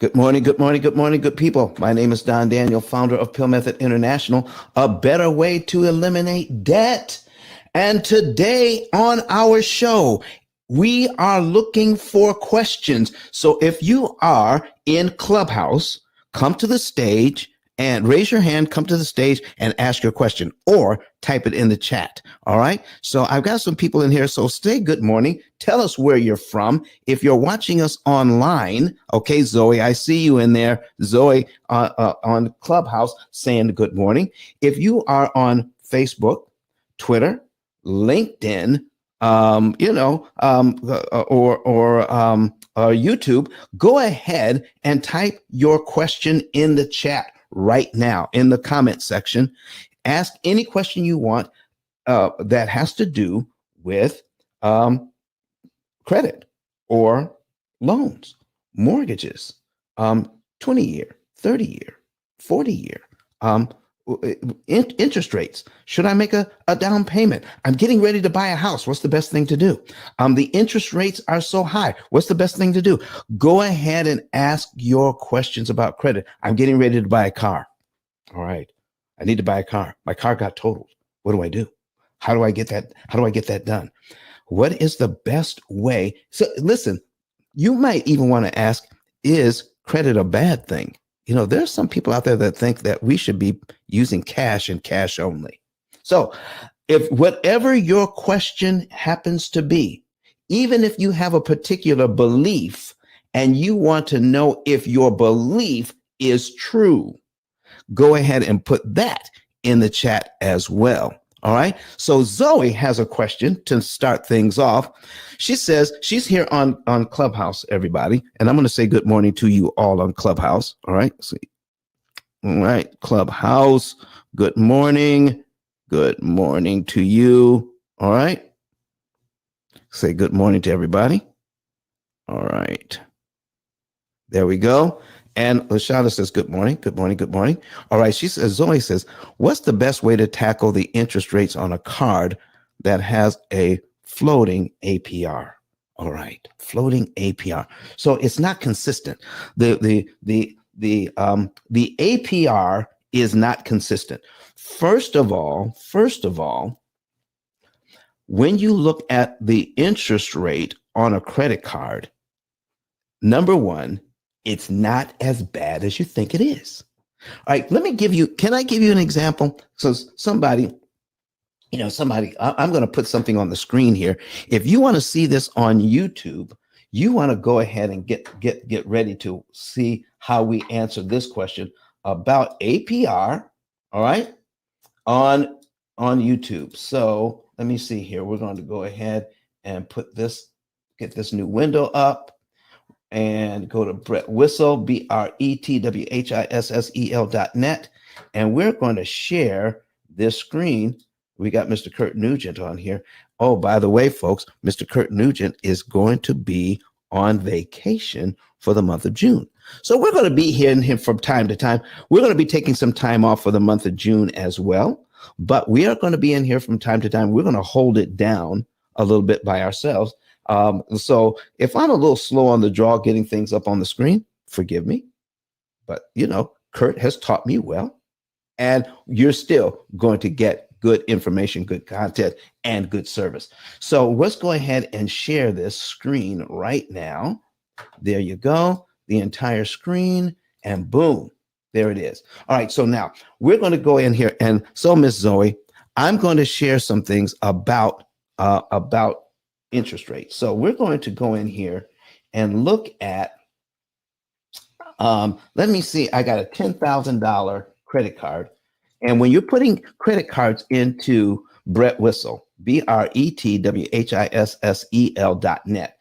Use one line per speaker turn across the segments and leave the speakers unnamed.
Good morning, good morning, good morning, good people. My name is Don Daniel, founder of P.I.L.L Method International, a better way to eliminate debt. And today on our show, we are looking for questions. So if you are in Clubhouse, come to the stage and raise your hand, come to the stage and ask your question or type it in the chat. All right. So I've got some people in here. So say good morning. Tell us where you're from. If you're watching us online, okay, Zoe, I see you in there. Zoe on Clubhouse saying good morning. If you are on Facebook, Twitter, LinkedIn, or YouTube, go ahead and type your question in the chat right now in the comment section. Ask any question you want that has to do with credit or loans, mortgages, 20-year, 30-year, 40-year, interest rates. Should I make a down payment? I'm getting ready to buy a house. What's the best thing to do? The interest rates are so high. What's the best thing to do? Go ahead and ask your questions about credit. I'm getting ready to buy a car. All right. I need to buy a car. My car got totaled. What do I do? How do I get that? How do I get that done? What is the best way? So listen, you might even want to ask, is credit a bad thing? You know, there's some people out there that think that we should be using cash and cash only. So if whatever your question happens to be, even if you have a particular belief and you want to know if your belief is true, go ahead and put that in the chat as well. All right. So Zoe has a question to start things off. She says she's here on Clubhouse, everybody. And I'm going to say good morning to you all on Clubhouse. All right. All right. Clubhouse. Good morning. Good morning to you. All right. Say good morning to everybody. All right. There we go. And Lashana says, good morning, good morning, good morning. All right. She says, Zoe says, what's the best way to tackle the interest rates on a card that has a floating APR? All right. Floating APR. So it's not consistent. The APR is not consistent. First of all, when you look at the interest rate on a credit card, number one, it's not as bad as you think it is. All right, can I give you an example? So somebody, I'm going to put something on the screen here. If you want to see this on YouTube, you want to go ahead and get ready to see how we answer this question about APR, all right, on YouTube. So let me see here. We're going to go ahead and get this new window up. And go to Brett Whistle, BRETWHISSEL.net. And we're going to share this screen. We got Mr. Kurt Nugent on here. Oh, by the way, folks, Mr. Kurt Nugent is going to be on vacation for the month of June. So we're going to be here from time to time. We're going to be taking some time off for the month of June as well. But we are going to be in here from time to time. We're going to hold it down a little bit by ourselves. So if I'm a little slow on the draw getting things up on the screen, forgive me. But, Kurt has taught me well. And you're still going to get good information, good content, and good service. So let's go ahead and share this screen right now. There you go. The entire screen. And boom, there it is. All right. So now we're going to go in here. And so, Miss Zoe, I'm going to share some things about interest rates. So we're going to go in here and look at, let me see, I got a $10,000 credit card. And when you're putting credit cards into Brett Whistle, BRETWHISSEL.net,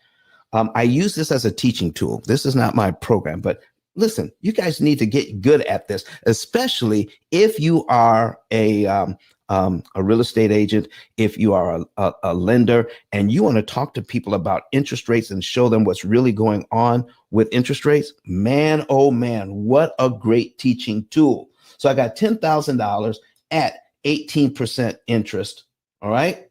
I use this as a teaching tool. This is not my program, but listen, you guys need to get good at this, especially if you are a real estate agent, if you are a lender and you want to talk to people about interest rates and show them what's really going on with interest rates, man, oh man, what a great teaching tool. So I got $10,000 at 18% interest. All right.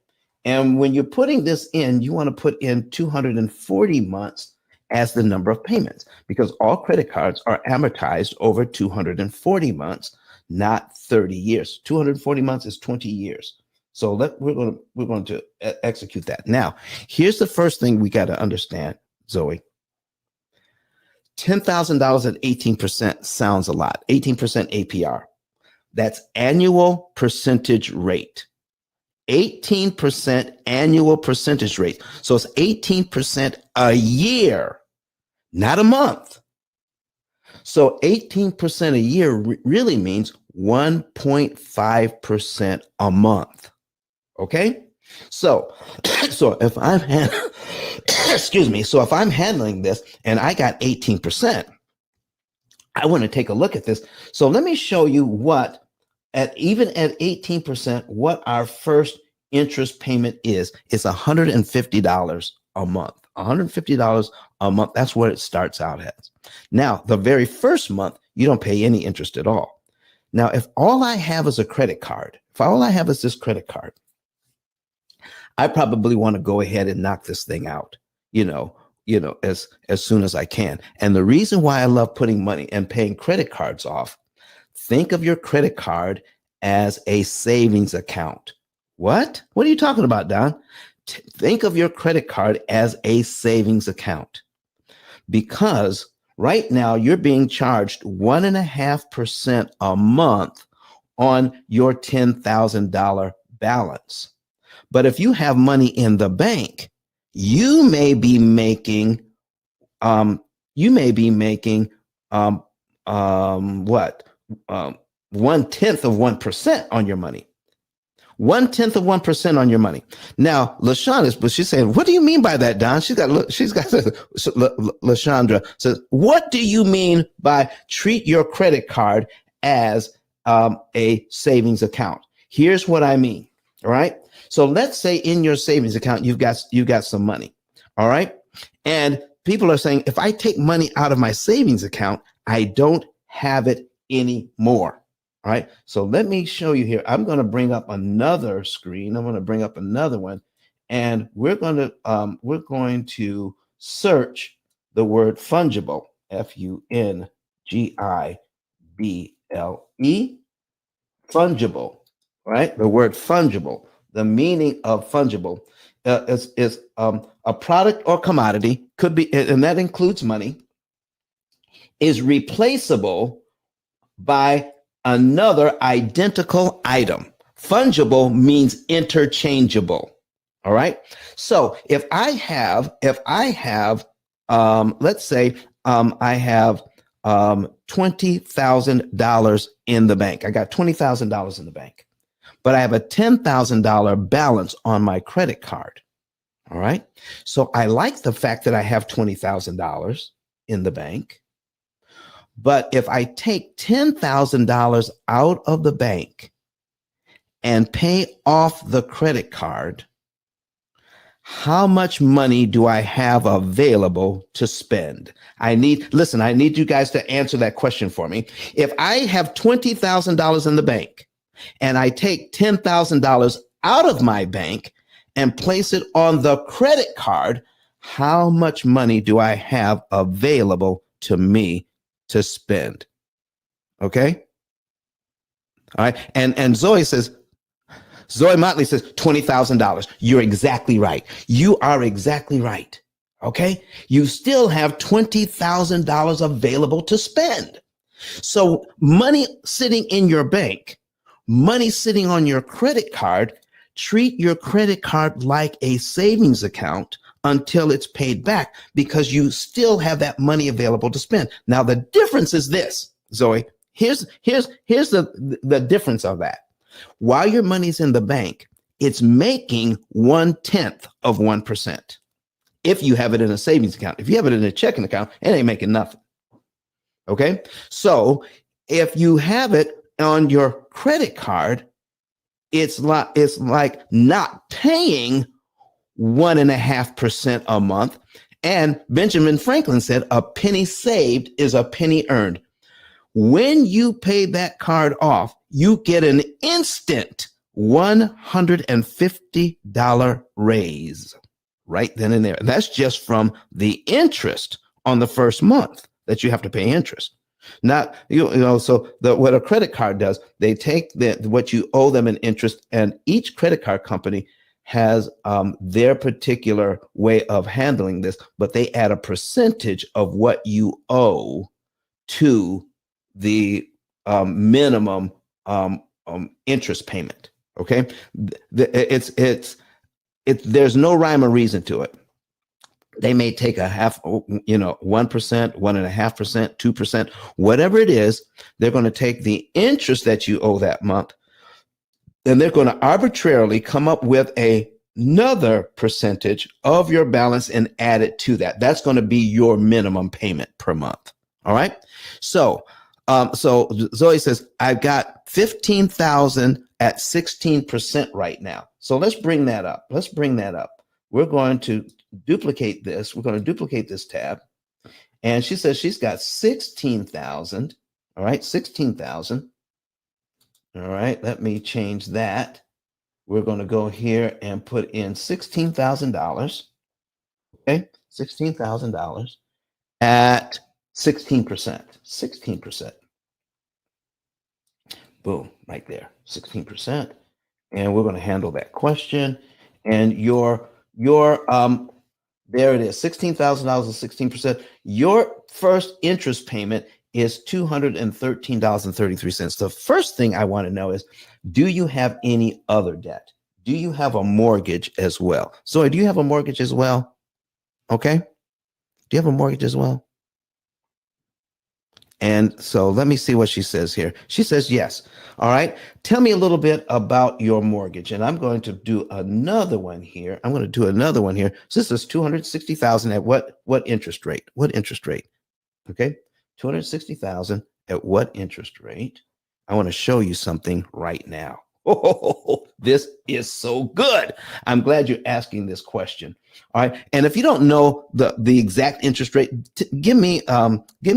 And when you're putting this in, you want to put in 240 months as the number of payments, because all credit cards are amortized over 240 months, not 30 years. 240 months is 20 years. So we're going to execute that. Now, here's the first thing we got to understand, Zoe. $10,000 at 18% sounds a lot. 18% APR. That's annual percentage rate. 18% annual percentage rate. So it's 18% a year, not a month. So 18% a year really means 1.5% a month. Okay? So if I'm excuse me, so if I'm handling this and I got 18%, I want to take a look at this. So let me show you what, even at 18%, what our first interest payment is. It's $150 a month. $150 a month. That's what it starts out as. Now, the very first month, you don't pay any interest at all. Now, if all I have is a credit card, if all I have is this credit card, I probably want to go ahead and knock this thing out, as soon as I can. And the reason why I love putting money and paying credit cards off, think of your credit card as a savings account. What? What are you talking about, Don? Think of your credit card as a savings account, because right now you're being charged 1.5% a month on your $10,000 balance. But if you have money in the bank, you may be making what? 1/10 of 1% on your money. 1/10 of 1% on your money. Now, LaShonda, she's saying, what do you mean by that, Don? LaShondra says, what do you mean by treat your credit card as a savings account? Here's what I mean. All right. So let's say in your savings account, you've got some money. All right. And people are saying, if I take money out of my savings account, I don't have it anymore. All right. So let me show you here. I'm going to bring up another screen. I'm going to bring up another one, and we're going to search the word fungible, Fungible, fungible, right? The word fungible. The meaning of fungible is a product or commodity, could be, and that includes money, is replaceable by another identical item. Fungible means interchangeable. All right. So if I have, let's say I have $20,000 in the bank. I got $20,000 in the bank, but I have a $10,000 balance on my credit card. All right. So I like the fact that I have $20,000 in the bank. But if I take $10,000 out of the bank and pay off the credit card, how much money do I have available to spend? I need you guys to answer that question for me. If I have $20,000 in the bank and I take $10,000 out of my bank and place it on the credit card, how much money do I have available to me to spend? Okay. All right. And Zoe Motley says $20,000. You're exactly right. You are exactly right. Okay. You still have $20,000 available to spend. So money sitting in your bank, money sitting on your credit card, treat your credit card like a savings account until it's paid back, because you still have that money available to spend. Now, the difference is this, Zoe. Here's the difference of that. While your money's in the bank, it's making 1/10 of 1%. If you have it in a savings account, if you have it in a checking account, it ain't making nothing. Okay. So if you have it on your credit card, it's like not paying 1.5% a month. And Benjamin Franklin said, a penny saved is a penny earned. When you pay that card off, you get an instant $150 raise right then and there. And that's just from the interest on the first month that you have to pay interest. Not so what a credit card does, they take what you owe them in interest, and each credit card company has their particular way of handling this, but they add a percentage of what you owe to the minimum interest payment. Okay, there's no rhyme or reason to it. They may take a half, 1%, 1.5%, 2%, whatever it is. They're going to take the interest that you owe that month, and they're going to arbitrarily come up with another percentage of your balance and add it to that. That's going to be your minimum payment per month. All right. So Zoe says, I've got 15,000 at 16% right now. So let's bring that up. We're going to duplicate this. We're going to duplicate this tab. And she says she's got 16,000. All right. 16,000. All right. Let me change that. We're going to go here and put in $16,000. Okay. $16,000 at 16%. 16%. Boom, right there. 16%. And we're going to handle that question. And your there it is, $16,000 and 16%. Your first interest payment is $213.33. The first thing I want to know is, do you have any other debt? Do you have a mortgage as well? Zoe, do you have a mortgage as well? Okay. Do you have a mortgage as well? And so let me see what she says here. She says, yes. All right. Tell me a little bit about your mortgage. And I'm going to do another one here. So this is 260,000 at what interest rate? What interest rate? Okay. 260,000 at what interest rate? I want to show you something right now. Oh, this is so good. I'm glad you're asking this question. All right. And if you don't know the exact interest rate, give me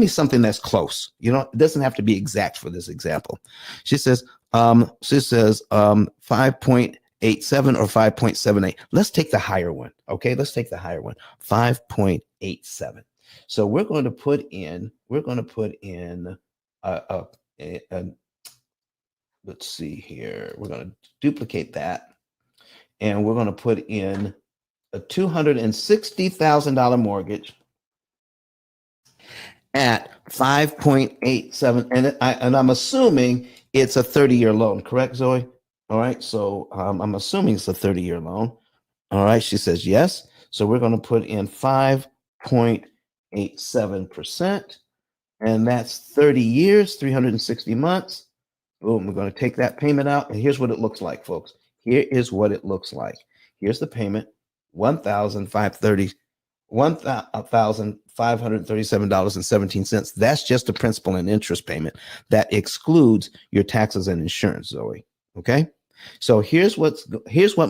something that's close. It doesn't have to be exact for this example. She says 5.87 or 5.78. Let's take the higher one. Okay. Let's take the higher one. 5.87. So we're going to put in let's see here. We're going to duplicate that, and we're going to put in a $260,000 mortgage at 5.87, and I'm assuming it's a 30-year loan, correct, Zoe? All right, so I'm assuming it's a 30-year loan. All right, she says yes. So we're going to put in 5.87%, and that's 30 years, 360 months. Boom, we're going to take that payment out, and here's what it looks like, folks. Here is what it looks like. Here's the payment, $1,537.17. That's just the principal and interest payment. That excludes your taxes and insurance, Zoe. Okay? So here's what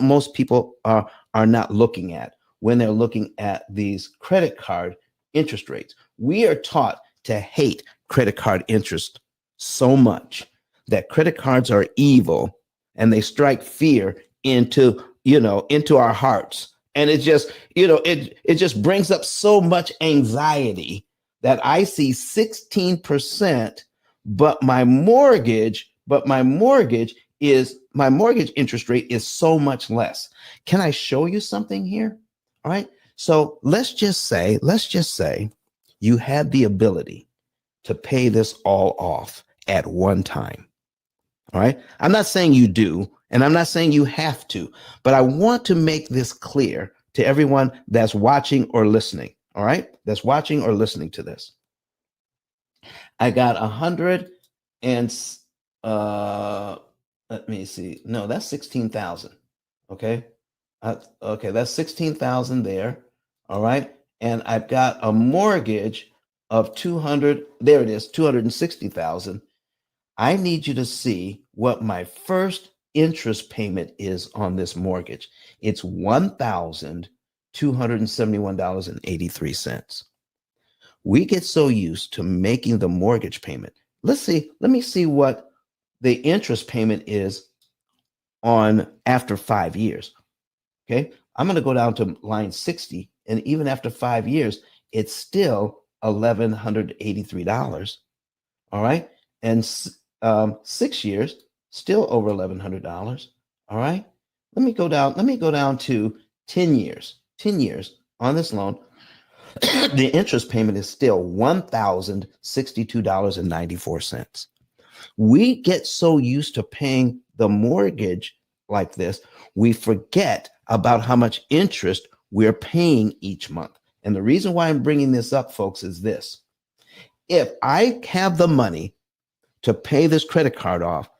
most people are not looking at when they're looking at these credit card interest rates. We are taught to hate credit card interest so much that credit cards are evil, and they strike fear into our hearts. And it just, it just brings up so much anxiety that I see 16%, but my mortgage interest rate is so much less. Can I show you something here? All right. So let's just say you had the ability to pay this all off at one time. All right. I'm not saying you do, and I'm not saying you have to, but I want to make this clear to everyone that's watching or listening. All right. That's watching or listening to this. I got 100 and let me see. No, that's 16,000. Okay. Okay. That's 16,000 there. All right. And I've got a mortgage of 200. There it is. 260,000. I need you to see what my first interest payment is on this mortgage. It's $1,271.83. We get so used to making the mortgage payment. Let me see what the interest payment is on after 5 years. Okay. I'm going to go down to line 60. And even after 5 years, it's still $1,183. All right. And 6 years, still over $1,100. All right. Let me go down to 10 years. 10 years on this loan. The interest payment is still $1,062.94. We get so used to paying the mortgage like this, we forget about how much interest we're paying each month. And the reason why I'm bringing this up, folks, is this. If I have the money to pay this credit card off,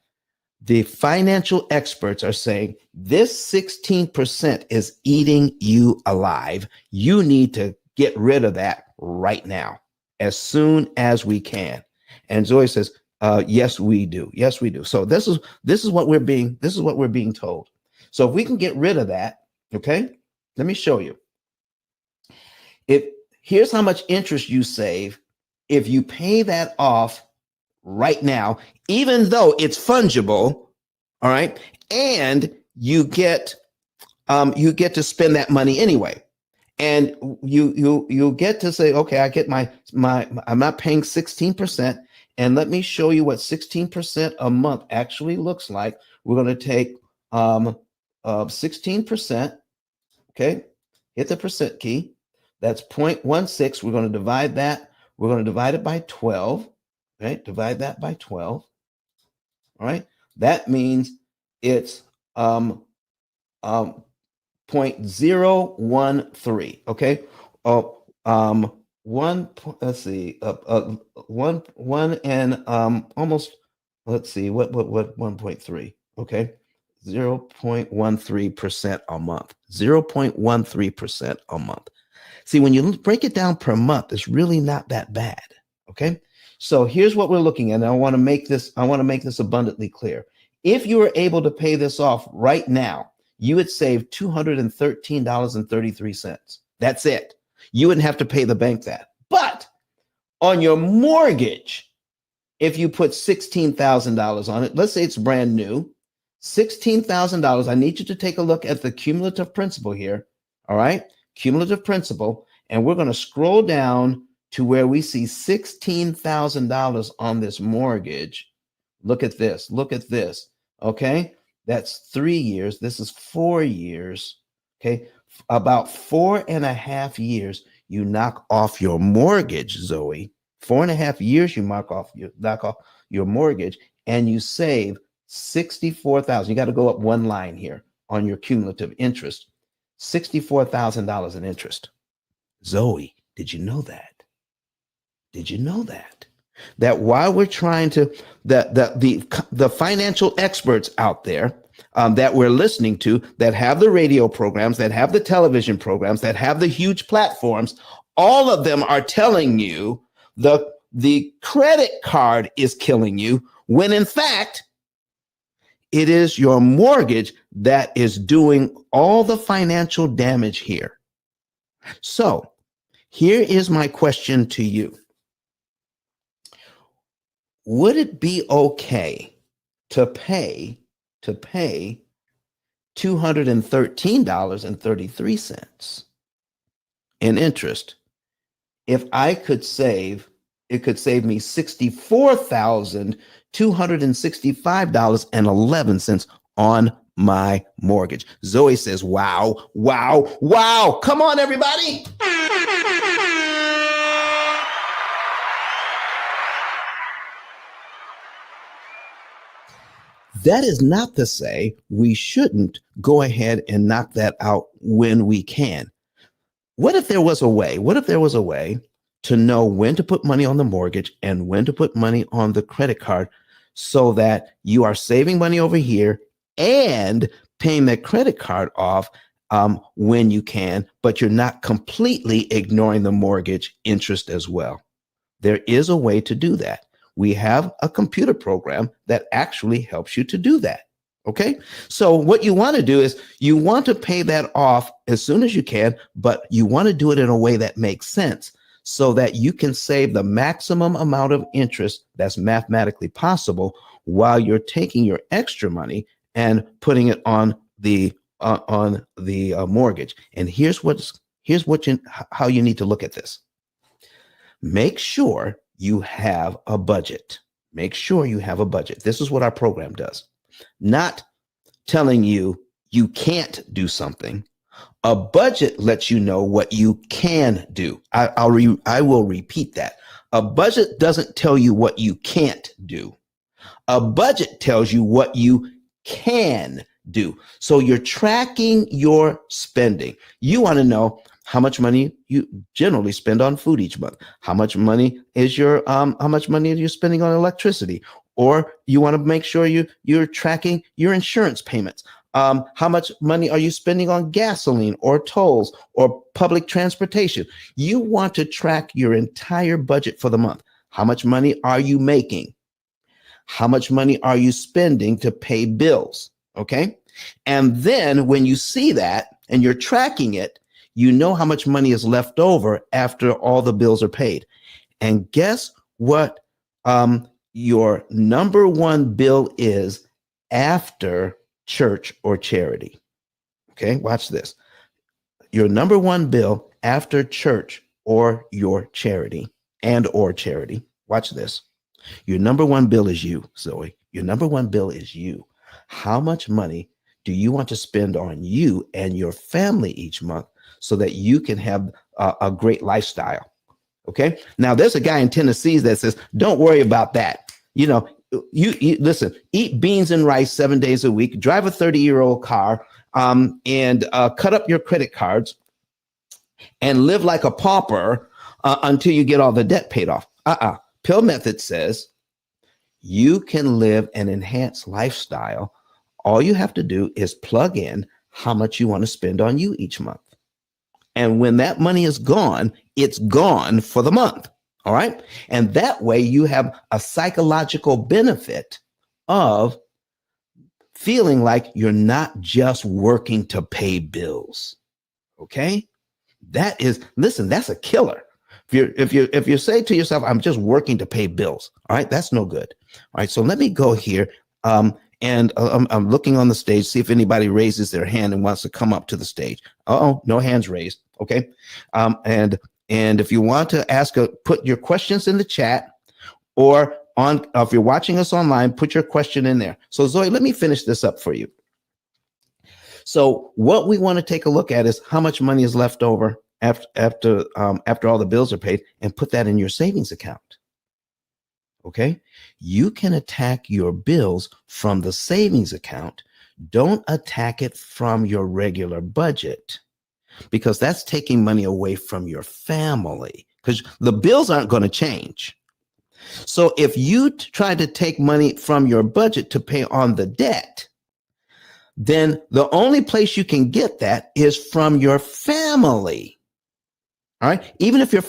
the financial experts are saying this 16% is eating you alive. You need to get rid of that right now, as soon as we can. And Zoe says, yes, we do. Yes, we do. So this is what we're being told. So if we can get rid of that, okay, let me show you. Here's how much interest you save if you pay that off right now, even though it's fungible, all right, and you get to spend that money anyway, and you get to say, okay, I get my I'm not paying 16%, and let me show you what 16% a month actually looks like. We're going to take 16%, okay, hit the percent key. That's 0.16. We're going to divide that. We're going to divide it by 12. Right? Divide that by 12. All right. That means it's 0.013. Okay. Let's see. One and almost. Let's see. What 1.3? Okay. 0.13% a month. 0.13% a month. See, when you break it down per month, it's really not that bad. Okay. So here's what we're looking at. And I want to make this abundantly clear. If you were able to pay this off right now, you would save $213.33. That's it. You wouldn't have to pay the bank that. But on your mortgage, if you put $16,000 on it, let's say it's brand new, $16,000. I need you to take a look at the cumulative principal here. All right. Cumulative principal. And we're going to scroll down to where we see $16,000 on this mortgage. Look at this. Look at this. Okay. That's 3 years. This is 4 years. Okay. About 4.5 years, you knock off your mortgage, Zoe. 4.5 years, you knock off your mortgage, and you save $64,000. You got to go up one line here on your cumulative interest. $64,000 in interest. Zoe, did you know that? Did you know that? That while we're trying to, the financial experts out there that we're listening to, that have the radio programs, that have the television programs, that have the huge platforms, all of them are telling you the credit card is killing you, when in fact, it is your mortgage that is doing all the financial damage here. So here is my question to you. Would it be okay to pay $213.33 in interest if I could save, it could save me $64,265.11 on my mortgage? Zoe says, wow, wow, wow. Come on, everybody. That is not to say we shouldn't go ahead and knock that out when we can. What if there was a way? What if there was a way to know when to put money on the mortgage and when to put money on the credit card so that you are saving money over here and paying that credit card off when you can, but you're not completely ignoring the mortgage interest as well? There is a way to do that. We have a computer program that actually helps you to do that. Okay. So what you want to do is you want to pay that off as soon as you can, but you want to do it in a way that makes sense so that you can save the maximum amount of interest that's mathematically possible while you're taking your extra money and putting it on the mortgage. And here's how you need to look at this. Make sure you have a budget. Make sure you have a budget. This is what our program does. Not telling you you can't do something. A budget lets you know what you can do. I will repeat that. A budget doesn't tell you what you can't do. A budget tells you what you can do. So you're tracking your spending. You want to know how much money you generally spend on food each month. How much money is how much money are you spending on electricity? Or you want to make sure you're tracking your insurance payments. How much money are you spending on gasoline or tolls or public transportation? You want to track your entire budget for the month. How much money are you making? How much money are you spending to pay bills? Okay. And then when you see that and you're tracking it, you know how much money is left over after all the bills are paid. And guess what? Your number one bill is after church or charity. Okay, watch this. Your number one bill after church or your charity or charity. Watch this. Your number one bill is you, Zoe. Your number one bill is you. How much money do you want to spend on you and your family each month so that you can have a great lifestyle? Okay. Now there's a guy in Tennessee that says, don't worry about that. You know, you listen, eat beans and rice 7 days a week, drive a 30-year-old car, and cut up your credit cards and live like a pauper until you get all the debt paid off. P.I.L.L method says you can live an enhanced lifestyle. All you have to do is plug in how much you want to spend on you each month. And when that money is gone, it's gone for the month. All right. And that way you have a psychological benefit of feeling like you're not just working to pay bills. Okay. Listen, that's a killer. If you say to yourself, I'm just working to pay bills. All right. That's no good. All right. So let me go here. And I'm looking on the stage, see if anybody raises their hand and wants to come up to the stage. No hands raised. Okay. And if you want to put your questions in the chat, or if you're watching us online, put your question in there. So Zoe, let me finish this up for you. So what we want to take a look at is how much money is left over after all the bills are paid, and put that in your savings account. Okay. You can attack your bills from the savings account. Don't attack it from your regular budget, because that's taking money away from your family, because the bills aren't going to change. So if you try to take money from your budget to pay on the debt, then the only place you can get that is from your family. All right. Even if you're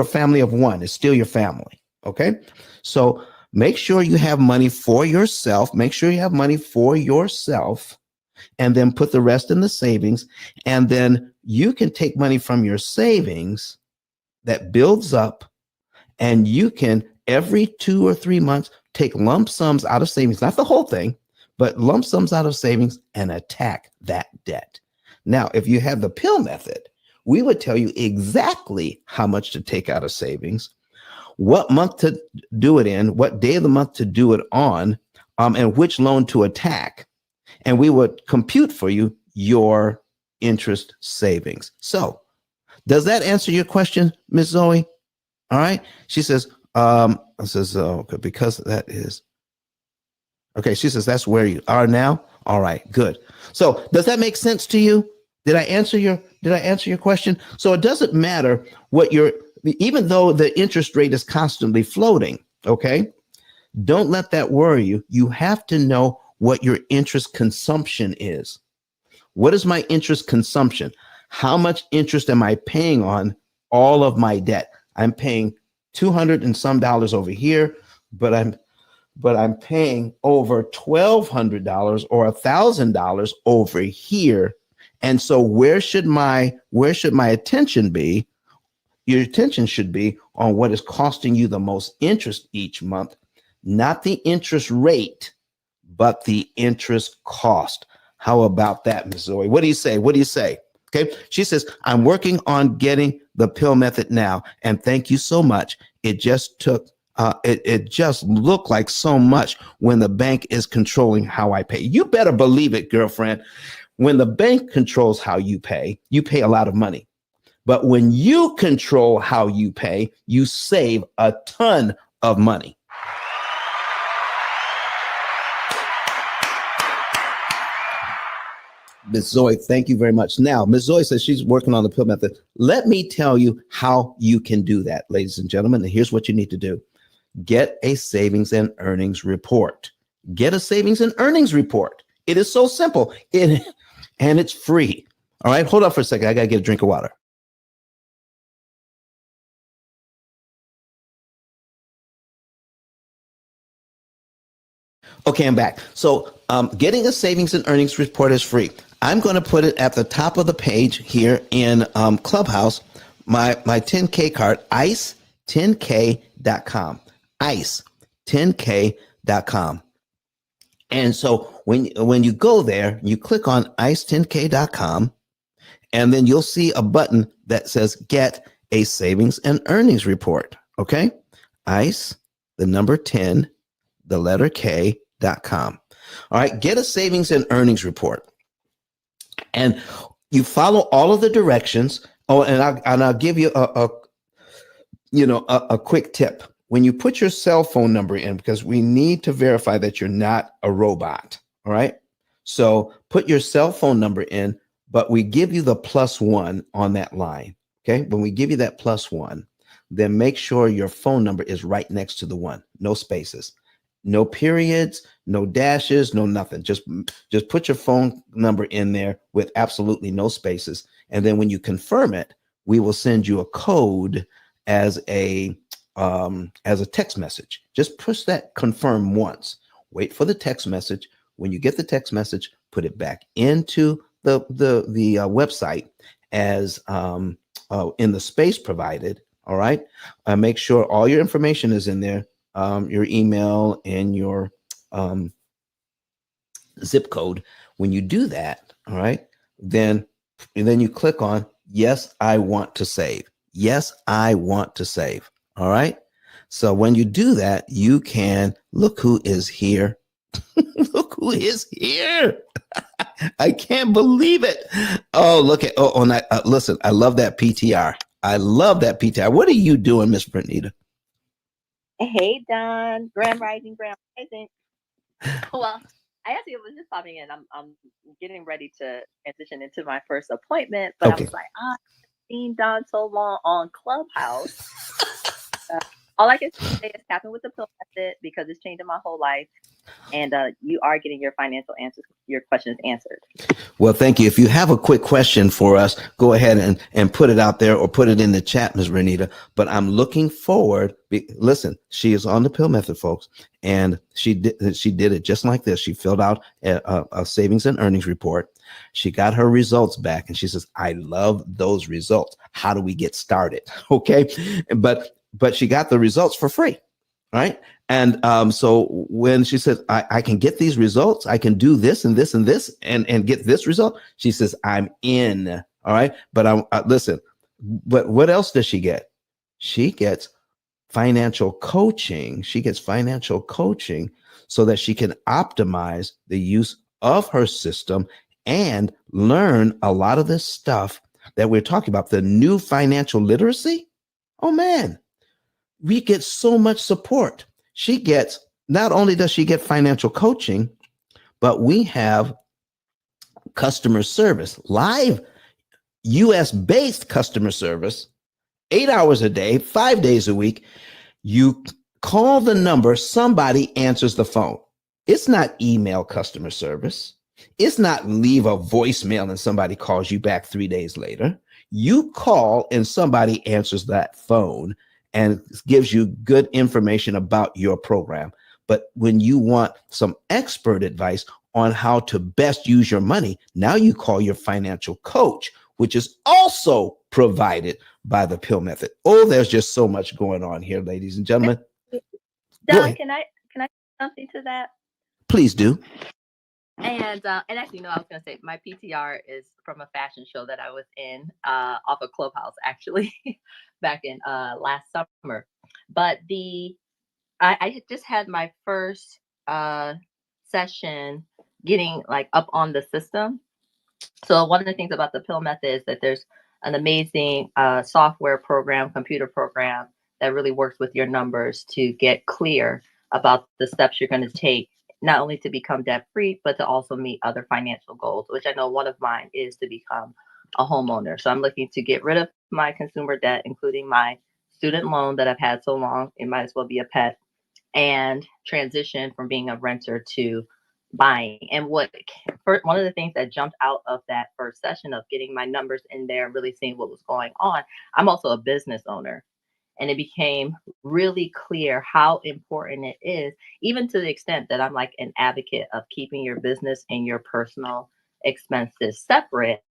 a family of one, it's still your family. Okay. So make sure you have money for yourself. Make sure you have money for yourself, and then put the rest in the savings. And then you can take money from your savings that builds up, and you can every 2 or 3 months take lump sums out of savings, not the whole thing, but lump sums out of savings, and attack that debt. Now, if you have the P.I.L.L method, we would tell you exactly how much to take out of savings, what month to do it in, what day of the month to do it on, and which loan to attack. And we would compute for you your interest savings. So does that answer your question, Ms. Zoe? All right. She says, because that is, okay. She says, that's where you are now. All right, good. So does that make sense to you? Did I answer your question? So it doesn't matter what even though the interest rate is constantly floating. Okay. Don't let that worry you. You have to know what your interest consumption is. What is my interest consumption? How much interest am I paying on all of my debt? I'm paying $200 and some over here, but I'm paying over $1,200 or $1,000 over here. And so where should my attention be? Your attention should be on what is costing you the most interest each month, not the interest rate, but the interest cost. How about that, Ms. Zoe? What do you say? Okay. She says, I'm working on getting the P.I.L.L method now. And thank you so much. It just took, it just looked like so much when the bank is controlling how I pay. You better believe it, girlfriend. When the bank controls how you pay a lot of money. But when you control how you pay, you save a ton of money. Ms. Zoe, thank you very much. Now, Ms. Zoe says she's working on the P.I.L.L method. Let me tell you how you can do that, ladies and gentlemen. And here's what you need to do. Get a savings and earnings report. Get a savings and earnings report. It is so simple. And it's free. All right, hold on for a second. I got to get a drink of water. Okay, I'm back. So getting a savings and earnings report is free. I'm going to put it at the top of the page here in Clubhouse, my 10K card, ice10k.com, ice10k.com. And so when you go there, you click on ice10k.com, and then you'll see a button that says get a savings and earnings report. Okay, ice, the number 10, the letter K.com. All right, get a savings and earnings report. And you follow all of the directions. Oh, and I'll give you a quick tip. When you put your cell phone number in, because we need to verify that you're not a robot. All right. So put your cell phone number in, but we give you the +1 on that line. Okay. When we give you that +1, then make sure your phone number is right next to the 1. No spaces. No periods, no dashes, no nothing. Just put your phone number in there with absolutely no spaces. And then when you confirm it, we will send you a code as a text message. Just push that confirm once. Wait for the text message. When you get the text message, put it back into the website as in the space provided. All right. Make sure all your information is in there. Your email and your zip code. When you do that, all right, then you click on yes, I want to save. Yes, I want to save. All right. So when you do that, you can look who is here. Look who is here. I can't believe it. Oh, look at listen, I love that PTR. I love that PTR. What are you doing, Miss Bernita?
Hey, Don. Grand Rising, Grand Rising. Well, I actually was just popping in. I'm getting ready to transition into my first appointment, but
Okay.
I was like, I've seen Don so long on Clubhouse. All I can say is tap in with the P.I.L.L method because it's changing my whole life. And you are getting your financial answers, your questions answered.
Well, thank you. If you have a quick question for us, go ahead and put it out there or put it in the chat, Ms. Renita. But I'm looking forward. Listen, she is on the P.I.L.L method, folks, and she did it just like this. She filled out a savings and earnings report. She got her results back, and she says, "I love those results. How do we get started?" Okay, but she got the results for free, right? And so when she says, I can get these results, I can do this and this and this and get this result, she says, I'm in. All right. But listen, but what else does she get? She gets financial coaching. She gets financial coaching so that she can optimize the use of her system and learn a lot of this stuff that we're talking about, the new financial literacy. Oh, man, we get so much support. She gets, not only does she get financial coaching, but we have customer service, live US based customer service, 8 hours a day, 5 days a week. You call the number, somebody answers the phone. It's not email customer service. It's not leave a voicemail and somebody calls you back 3 days later. You call and somebody answers that phone and gives you good information about your program. But when you want some expert advice on how to best use your money, now you call your financial coach, which is also provided by the P.I.L.L method. Oh, there's just so much going on here, ladies and gentlemen.
Don, can I say something to that?
Please do.
And actually, no, I was gonna say my PTR is from a fashion show that I was in off of Clubhouse actually back in last summer. But I had just had my first session getting like up on the system. So one of the things about the P.I.L.L method is that there's an amazing software program, computer program that really works with your numbers to get clear about the steps you're going to take, not only to become debt free, but to also meet other financial goals, which I know one of mine is to become a homeowner. So I'm looking to get rid of my consumer debt, including my student loan that I've had so long. It might as well be a pet, and transition from being a renter to buying. And one of the things that jumped out of that first session of getting my numbers in there and really seeing what was going on, I'm also a business owner. And it became really clear how important it is, even to the extent that I'm like an advocate of keeping your business and your personal expenses separate.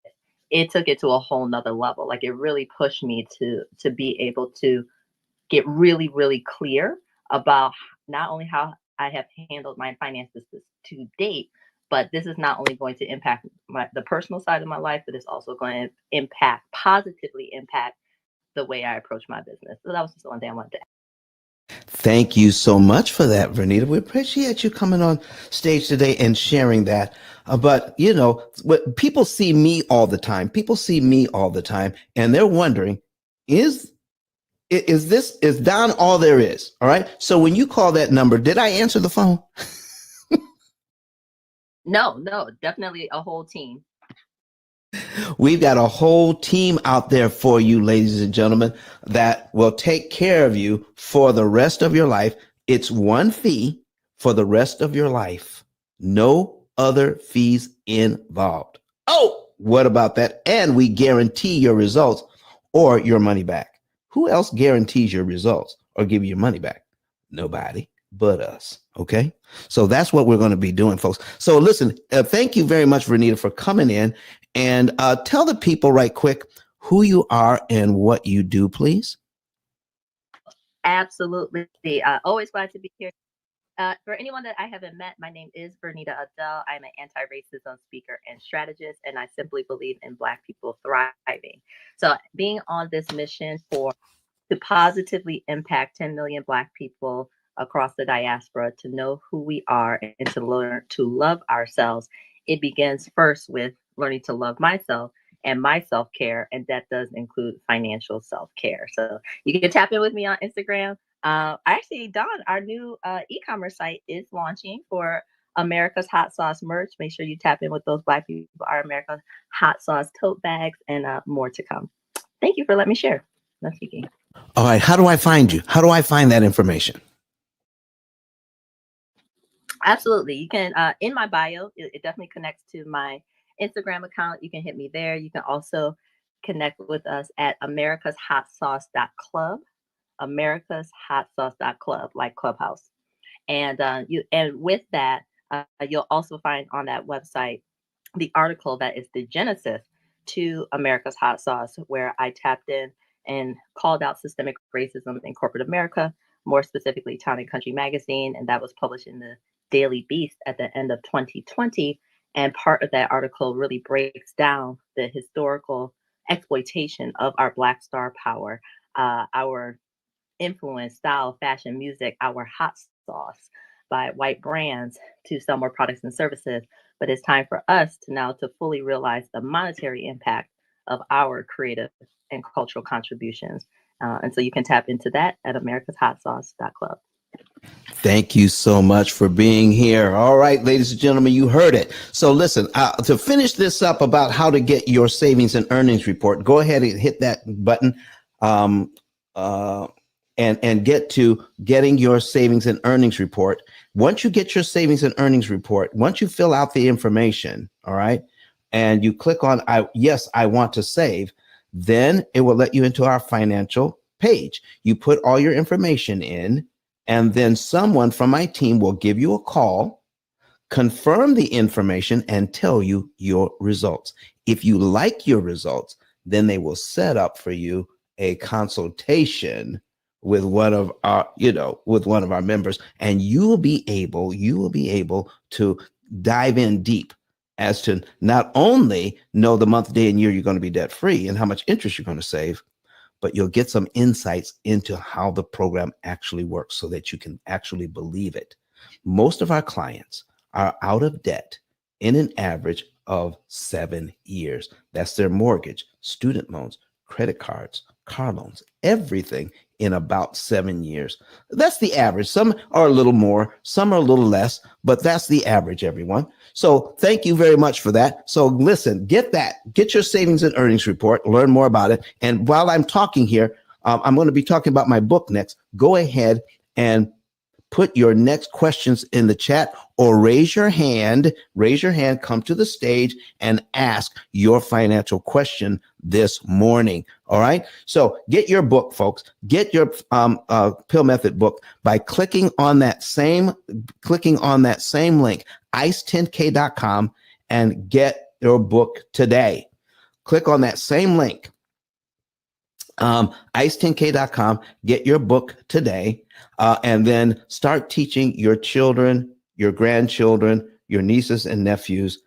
It took it to a whole nother level. Like it really pushed me to be able to get really, really clear about not only how I have handled my finances to date, but this is not only going to impact the personal side of my life, but it's also going to positively impact the way I approach my business. So that was just one thing I wanted to add.
Thank you so much for that, Vernita. We appreciate you coming on stage today and sharing that. But you know, people see me all the time. People see me all the time, and they're wondering, is is Don all there is? All right. So when you call that number, did I answer the phone?
No, definitely a whole team.
We've got a whole team out there for you, ladies and gentlemen, that will take care of you for the rest of your life. It's one fee for the rest of your life. No other fees involved. Oh, what about that? And we guarantee your results or your money back. Who else guarantees your results or give you your money back? Nobody but us. Okay. So that's what we're going to be doing, folks. So listen, thank you very much, Vernita, for coming in, and tell the people right quick who you are and what you do, please.
Absolutely. Always glad to be here. For anyone that I haven't met, my name is Vernita Adele. I'm an anti-racism speaker and strategist, and I simply believe in Black people thriving. So being on this mission to positively impact 10 million Black people across the diaspora to know who we are and to learn to love ourselves, it begins first with learning to love myself and my self-care, and that does include financial self-care. So you can tap in with me on Instagram. Actually, Don, our new e-commerce site is launching for America's Hot Sauce merch. Make sure you tap in with those Black people, our America's Hot Sauce tote bags, and more to come. Thank you for letting me share. No speaking.
All right. How do I find you? How do I find that information?
Absolutely. You can, in my bio, it definitely connects to my Instagram account. You can hit me there. You can also connect with us at americashotsauce.club, americashotsauce.club, like Clubhouse. And with that, you'll also find on that website the article that is the genesis to America's Hot Sauce, where I tapped in and called out systemic racism in corporate America, more specifically Town and Country magazine, and that was published in the Daily Beast at the end of 2020. And part of that article really breaks down the historical exploitation of our Black star power, our influence, style, fashion, music, our hot sauce by white brands to sell more products and services. But it's time for us to now to fully realize the monetary impact of our creative and cultural contributions. And so you can tap into that at americashotsauce.club.
Thank you so much for being here. All right, ladies and gentlemen, you heard it. So listen, to finish this up about how to get your savings and earnings report, go ahead and hit that button and get to getting your savings and earnings report. Once you get your savings and earnings report, once you fill out the information, all right, and you click on yes, I want to save, then it will let you into our financial page. You put all your information in, and then someone from my team will give you a call, confirm the information, and tell you your results. If you like your results, then they will set up for you a consultation with one of our members, and you will be able to dive in deep as to not only know the month, day, and year you're going to be debt free and how much interest you're going to save, but you'll get some insights into how the program actually works so that you can actually believe it. Most of our clients are out of debt in an average of 7 years. That's their mortgage, student loans, credit cards, car loans, everything in about 7 years. That's the average. Some are a little more, some are a little less, but that's the average, everyone. So thank you very much for that. So listen, get your savings and earnings report, learn more about it. And while I'm talking here, I'm going to be talking about my book next. Go ahead and put your next questions in the chat or raise your hand, come to the stage and ask your financial question this morning. All right. So get your book, folks, get your P.I.L.L method book by clicking on that same link, ice10k.com, and get your book today. Click on that same link, ice10k.com, get your book today, and then start teaching your children, your grandchildren, your nieces and nephews,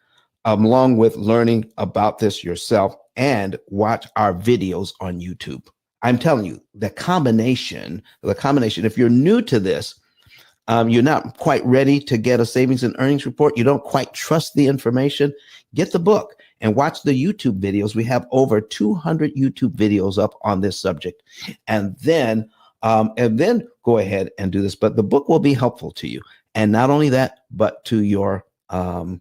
along with learning about this yourself, and watch our videos on YouTube. I'm telling you, the combination, if you're new to this, you're not quite ready to get a savings and earnings report, you don't quite trust the information, get the book and watch the YouTube videos. We have over 200 YouTube videos up on this subject. And then go ahead and do this. But the book will be helpful to you. And not only that, but to your to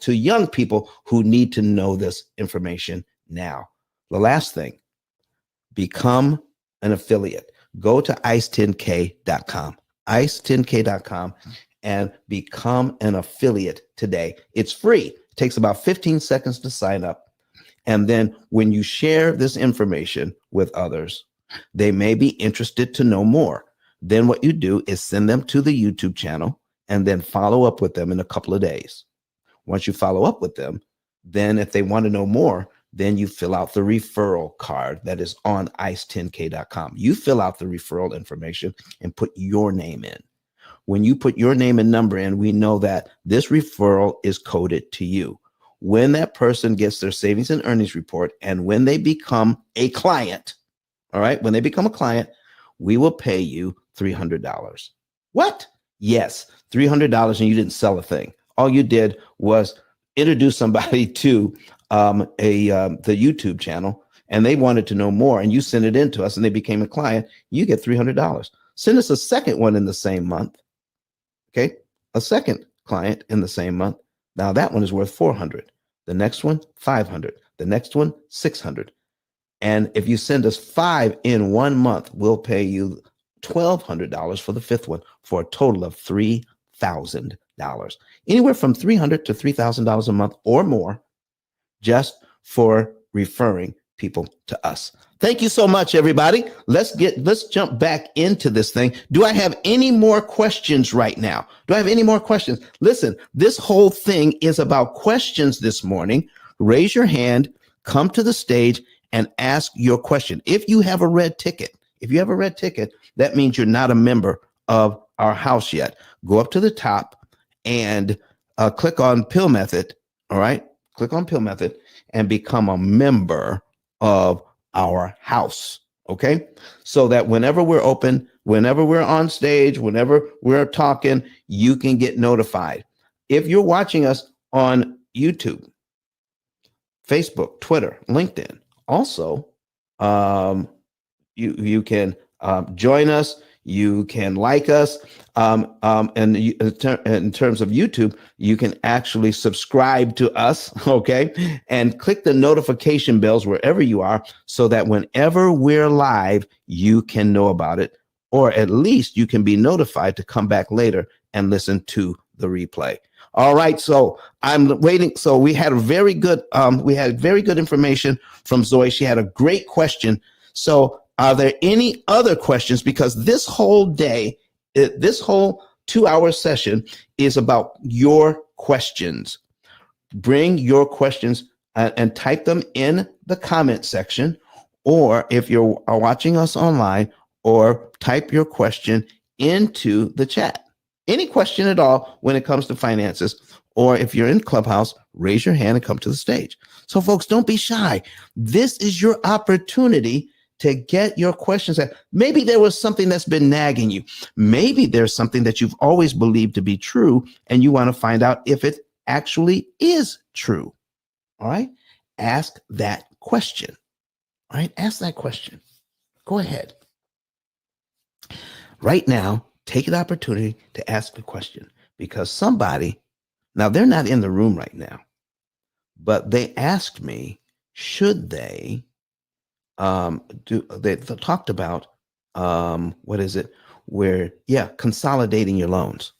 young people who need to know this information now. The last thing, become an affiliate. Go to ice10k.com, ice10k.com, and become an affiliate today. It's free. It takes about 15 seconds to sign up. And then when you share this information with others, they may be interested to know more. Then what you do is send them to the YouTube channel and then follow up with them in a couple of days. Once you follow up with them, then if they want to know more, then you fill out the referral card that is on ice10k.com. You fill out the referral information and put your name in. When you put your name and number in, we know that this referral is coded to you. When that person gets their savings and earnings report and when they become a client, all right, when they become a client, we will pay you $300. What? Yes, $300, and you didn't sell a thing. All you did was introduce somebody to the YouTube channel, and they wanted to know more, and you sent it in to us, and they became a client. You get $300. Send us a second one in the same month. Okay, a second client in the same month. Now that one is worth $400. The next one, $500. The next one, $600. And if you send us 5 in 1 month, we'll pay you $1,200 for the fifth one, for a total of $3,000. Anywhere from $300 to $3,000 a month or more, just for referring people to us. Thank you so much, everybody. Let's jump back into this thing. Do I have any more questions right now? Do I have any more questions? Listen, this whole thing is about questions this morning. Raise your hand, come to the stage, and ask your question. If you have a red ticket, that means you're not a member of our house yet. Go up to the top and click on P.I.L.L method. All right, click on P.I.L.L method and become a member of our house. Okay, so that whenever we're open, whenever we're on stage, whenever we're talking, you can get notified. If you're watching us on YouTube, Facebook, Twitter, LinkedIn, also, you can join us. You can like us. And in terms of YouTube, you can actually subscribe to us, okay? And click the notification bells wherever you are so that whenever we're live, you can know about it, or at least you can be notified to come back later and listen to the replay. All right, so I'm waiting. So we had very good information from Zoe. She had a great question. So are there any other questions? Because this whole day, this whole 2-hour session is about your questions. Bring your questions and type them in the comment section, or if you're watching us online, or type your question into the chat. Any question at all when it comes to finances, or if you're in Clubhouse, raise your hand and come to the stage. So folks, don't be shy. This is your opportunity to get your questions at. Maybe there was something that's been nagging you. Maybe there's something that you've always believed to be true, and you want to find out if it actually is true. All right. Ask that question. All right. Ask that question. Go ahead. Right now, take an opportunity to ask the question, because somebody, now they're not in the room right now, but they asked me, should they they talked about what is it, where, yeah, consolidating your loans.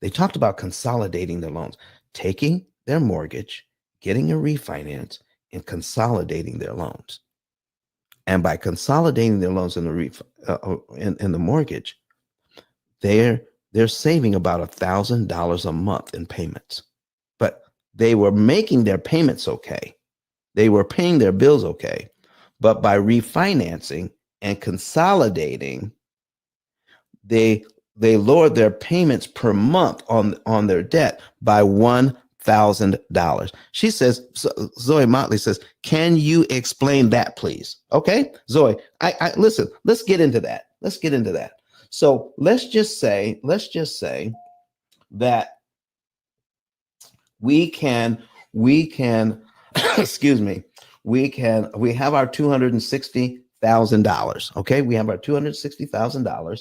They talked about consolidating their loans, taking their mortgage, getting a refinance, and consolidating their loans. And by consolidating their loans in the mortgage, they're saving about $1,000 a month in payments. But they were making their payments okay. They were paying their bills okay. But by refinancing and consolidating, they lowered their payments per month on their debt by $1,000. She says, Zoe Motley says, can you explain that, please? Okay, Zoe, I listen, let's get into that. So let's just say that we can excuse me, we have our $260,000. Okay, we have our $260,000,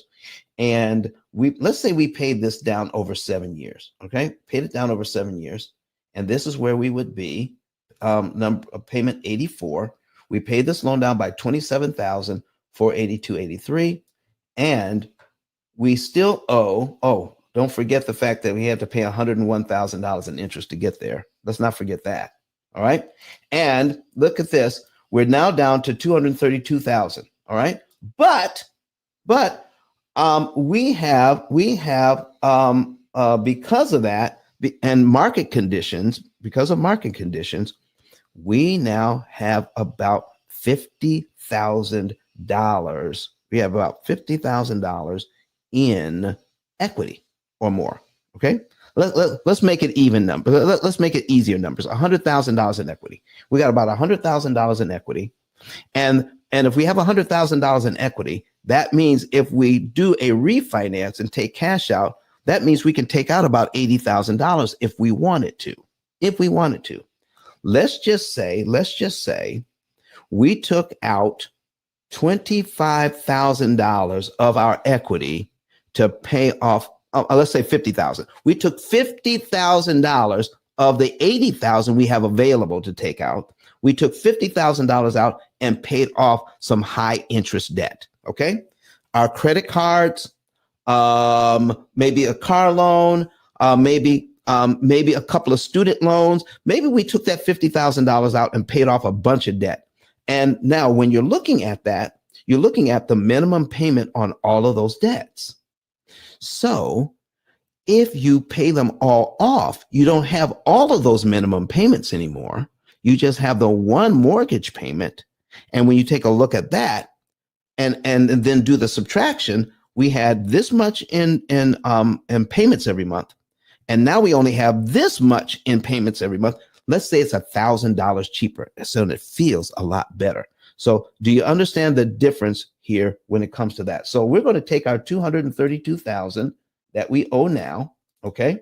and let's say we paid this down over 7 years. Okay, paid it down over 7 years, and this is where we would be. Payment 84. We paid this loan down by $27,482.83, and we still owe. Oh, don't forget the fact that we have to pay $101,000 in interest to get there. Let's not forget that. All right. And look at this. We're now down to $232,000. All right. But we have because of that and market conditions, we now have about $50,000. We have about $50,000 in equity or more. Okay. Let's make it even number. Let's make it easier numbers. $100,000 in equity. We got about $100,000 in equity. And if we have $100,000 in equity, that means if we do a refinance and take cash out, that means we can take out about $80,000 if we wanted to. Let's just say we took out $25,000 of our equity to pay off. Let's say $50,000. We took $50,000 of the $80,000 we have available to take out. We took $50,000 out and paid off some high interest debt. Okay, our credit cards, maybe a car loan, maybe a couple of student loans. Maybe we took that $50,000 out and paid off a bunch of debt. And now, when you're looking at that, you're looking at the minimum payment on all of those debts. So if you pay them all off, you don't have all of those minimum payments anymore. You just have the one mortgage payment. And when you take a look at that and then do the subtraction, we had this much in payments every month. And now we only have this much in payments every month. Let's say it's $1,000 cheaper. So it feels a lot better. So do you understand the difference here when it comes to that? So we're going to take our $232,000 that we owe now. Okay,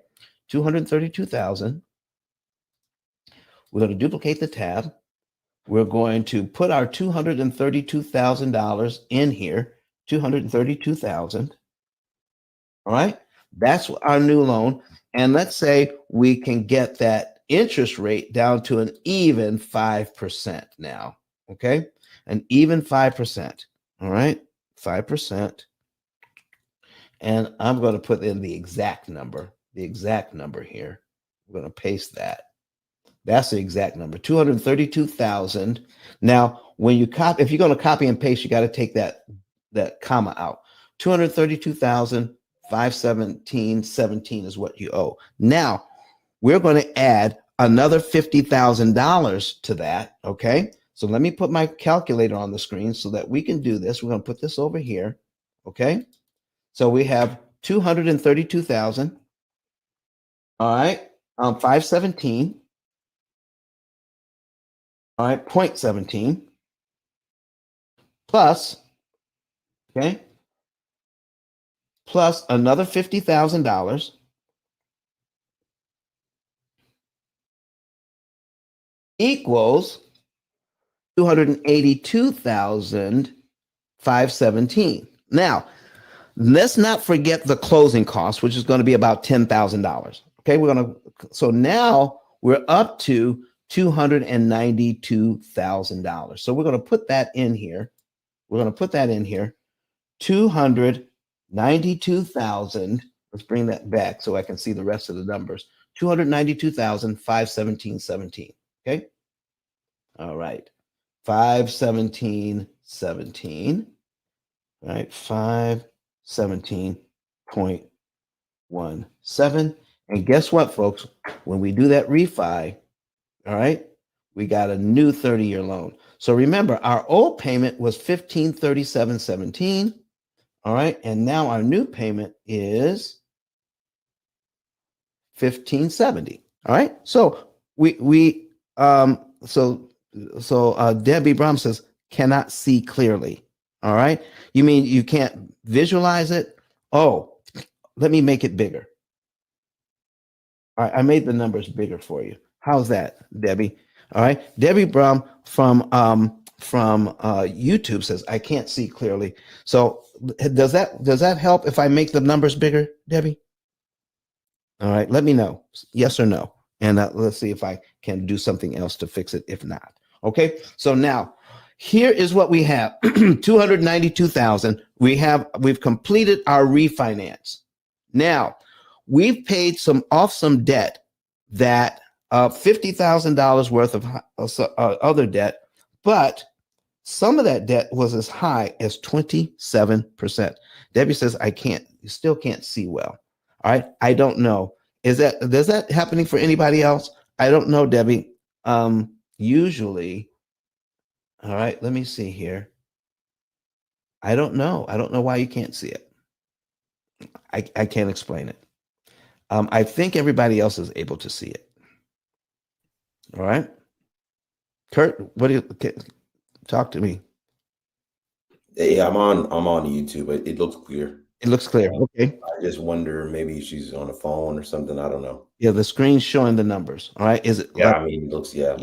$232,000. We're going to duplicate the tab. We're going to put our $232,000 in here. $232,000. All right, that's our new loan. And let's say we can get that interest rate down to an even 5% now. Okay, an even 5%. All right, 5%. And I'm going to put in the exact number here. We're going to paste that. That's the exact number, 232,000. Now, when you copy, if you're going to copy and paste, you got to take that comma out. 232,517.17 is what you owe. Now, we're going to add another $50,000 to that. Okay. So let me put my calculator on the screen so that we can do this. We're going to put this over here. Okay. So we have 232,000. All right. 517. All right. 0.17 plus, okay, plus another $50,000 equals 282,517. Now, let's not forget the closing cost, which is going to be about $10,000. Okay, so now we're up to $292,000. So we're going to put that in here. 292,000. Let's bring that back so I can see the rest of the numbers. 292,517.17. Okay. All right. 517.17. All right. 517.17. And guess what, folks? When we do that refi, all right, we got a new 30-year loan. So remember, our old payment was $1,537.17. All right, and now our new payment is $1,570. All right, so Debbie Brom says cannot see clearly. All right, you mean you can't visualize it? Oh, let me make it bigger. All right, I made the numbers bigger for you. How's that, Debbie? All right, Debbie Brom from YouTube says I can't see clearly. So does that help if I make the numbers bigger, Debbie? All right, let me know, yes or no, and let's see if I can do something else to fix it. If not, okay. So now here is what we have: 292,000. We've completed our refinance. Now we've paid off some debt, that $50,000 worth of other debt, but some of that debt was as high as 27%. Debbie says, you still can't see well. All right. I don't know. Is that happening for anybody else? I don't know, Debbie. Usually, all right, let me see here. I don't know. I don't know why you can't see it. I can't explain it. I think everybody else is able to see it. All right. Kurt, talk to me?
Yeah, I'm on YouTube. It looks clear.
It looks clear. Okay.
I just wonder, maybe she's on the phone or something. I don't know.
Yeah, the screen's showing the numbers. All right. Is it?
Yeah, I mean, it looks clear.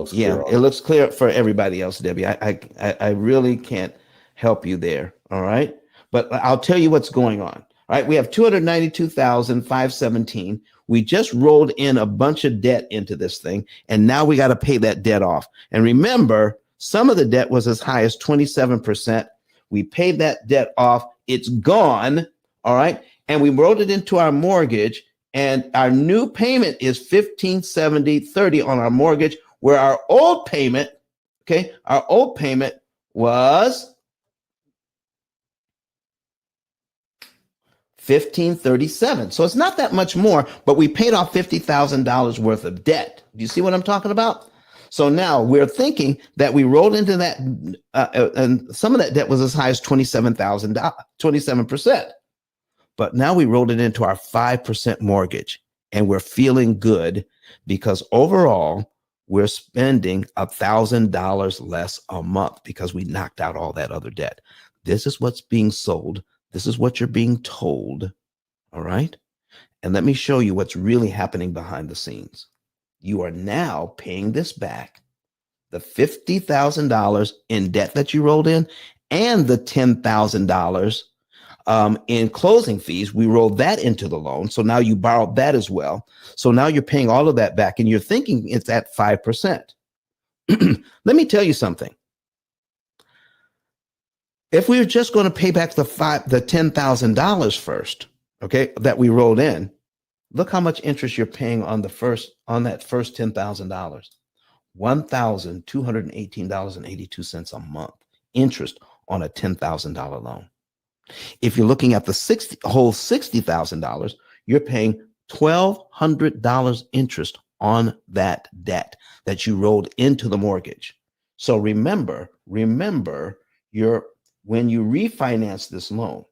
It looks clear for everybody else, Debbie. I really can't help you there. All right. But I'll tell you what's going on. All right. We have 292,517. We just rolled in a bunch of debt into this thing, and now we got to pay that debt off. And remember, some of the debt was as high as 27%. We paid that debt off. It's gone. All right. And we rolled it into our mortgage, and our new payment is $1,570.30 on our mortgage, where our old payment was $1,537. So it's not that much more, but we paid off $50,000 worth of debt. Do you see what I'm talking about? So now we're thinking that we rolled into that, and some of that debt was as high as $27%. But now we rolled it into our 5% mortgage, and we're feeling good because overall we're spending $1,000 less a month because we knocked out all that other debt. This is what's being sold. This is what you're being told. All right. And let me show you what's really happening behind the scenes. You are now paying this back, the $50,000 in debt that you rolled in, and the $10,000 in closing fees. We rolled that into the loan. So now you borrowed that as well. So now you're paying all of that back, and you're thinking it's at 5%. Let me tell you something. If we were just going to pay back the $10,000 first, okay, that we rolled in, look how much interest you're paying on that first $10,000. $1,218.82 a month interest on a $10,000 loan. If you're looking at the whole $60,000, you're paying $1,200 interest on that debt that you rolled into the mortgage. So remember, when you refinance this loan,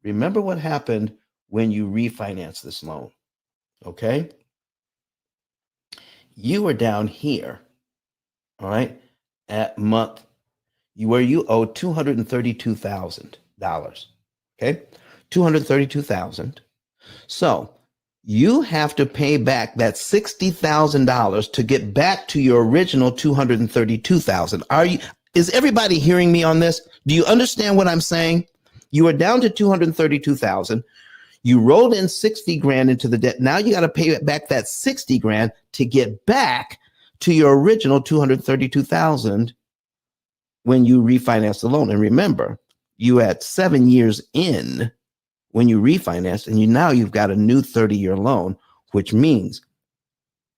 remember what happened when you refinance this loan. Okay. You are down here, all right, at month where you owe $232,000. Okay. $232,000. So you have to pay back that $60,000 to get back to your original $232,000. Is everybody hearing me on this? Do you understand what I'm saying? You are down to $232,000. You rolled in 60 grand into the debt. Now you got to pay back that 60 grand to get back to your original 232,000 when you refinance the loan. And remember, you had 7 years in when you refinanced, and now you've got a new 30-year loan, which means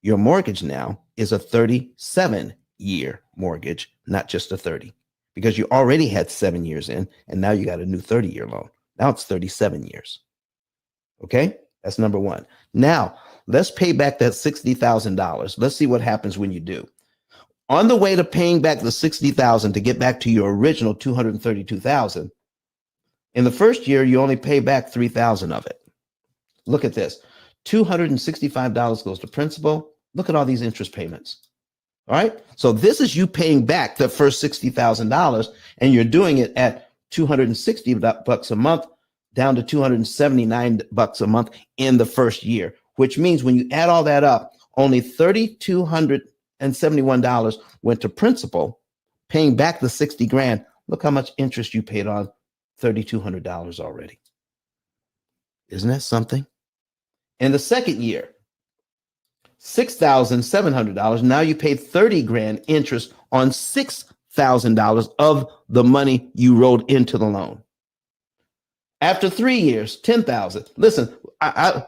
your mortgage now is a 37-year mortgage, not just a 30, because you already had 7 years in, and now you got a new 30-year loan. Now it's 37 years. Okay, that's number one. Now let's pay back that $60,000. Let's see what happens when you do. On the way to paying back the $60,000 to get back to your original $232,000, in the first year, you only pay back $3,000 of it. Look at this. $265 goes to principal. Look at all these interest payments. All right. So this is you paying back the first $60,000, and you're doing it at $260 a month down to $279 a month in the first year, which means when you add all that up, only $3,271 went to principal, paying back the 60 grand. Look how much interest you paid on $3,200 already. Isn't that something? In the second year, $6,700. Now you paid 30 grand interest on $6,000 of the money you rolled into the loan. After 3 years, 10,000. Listen, I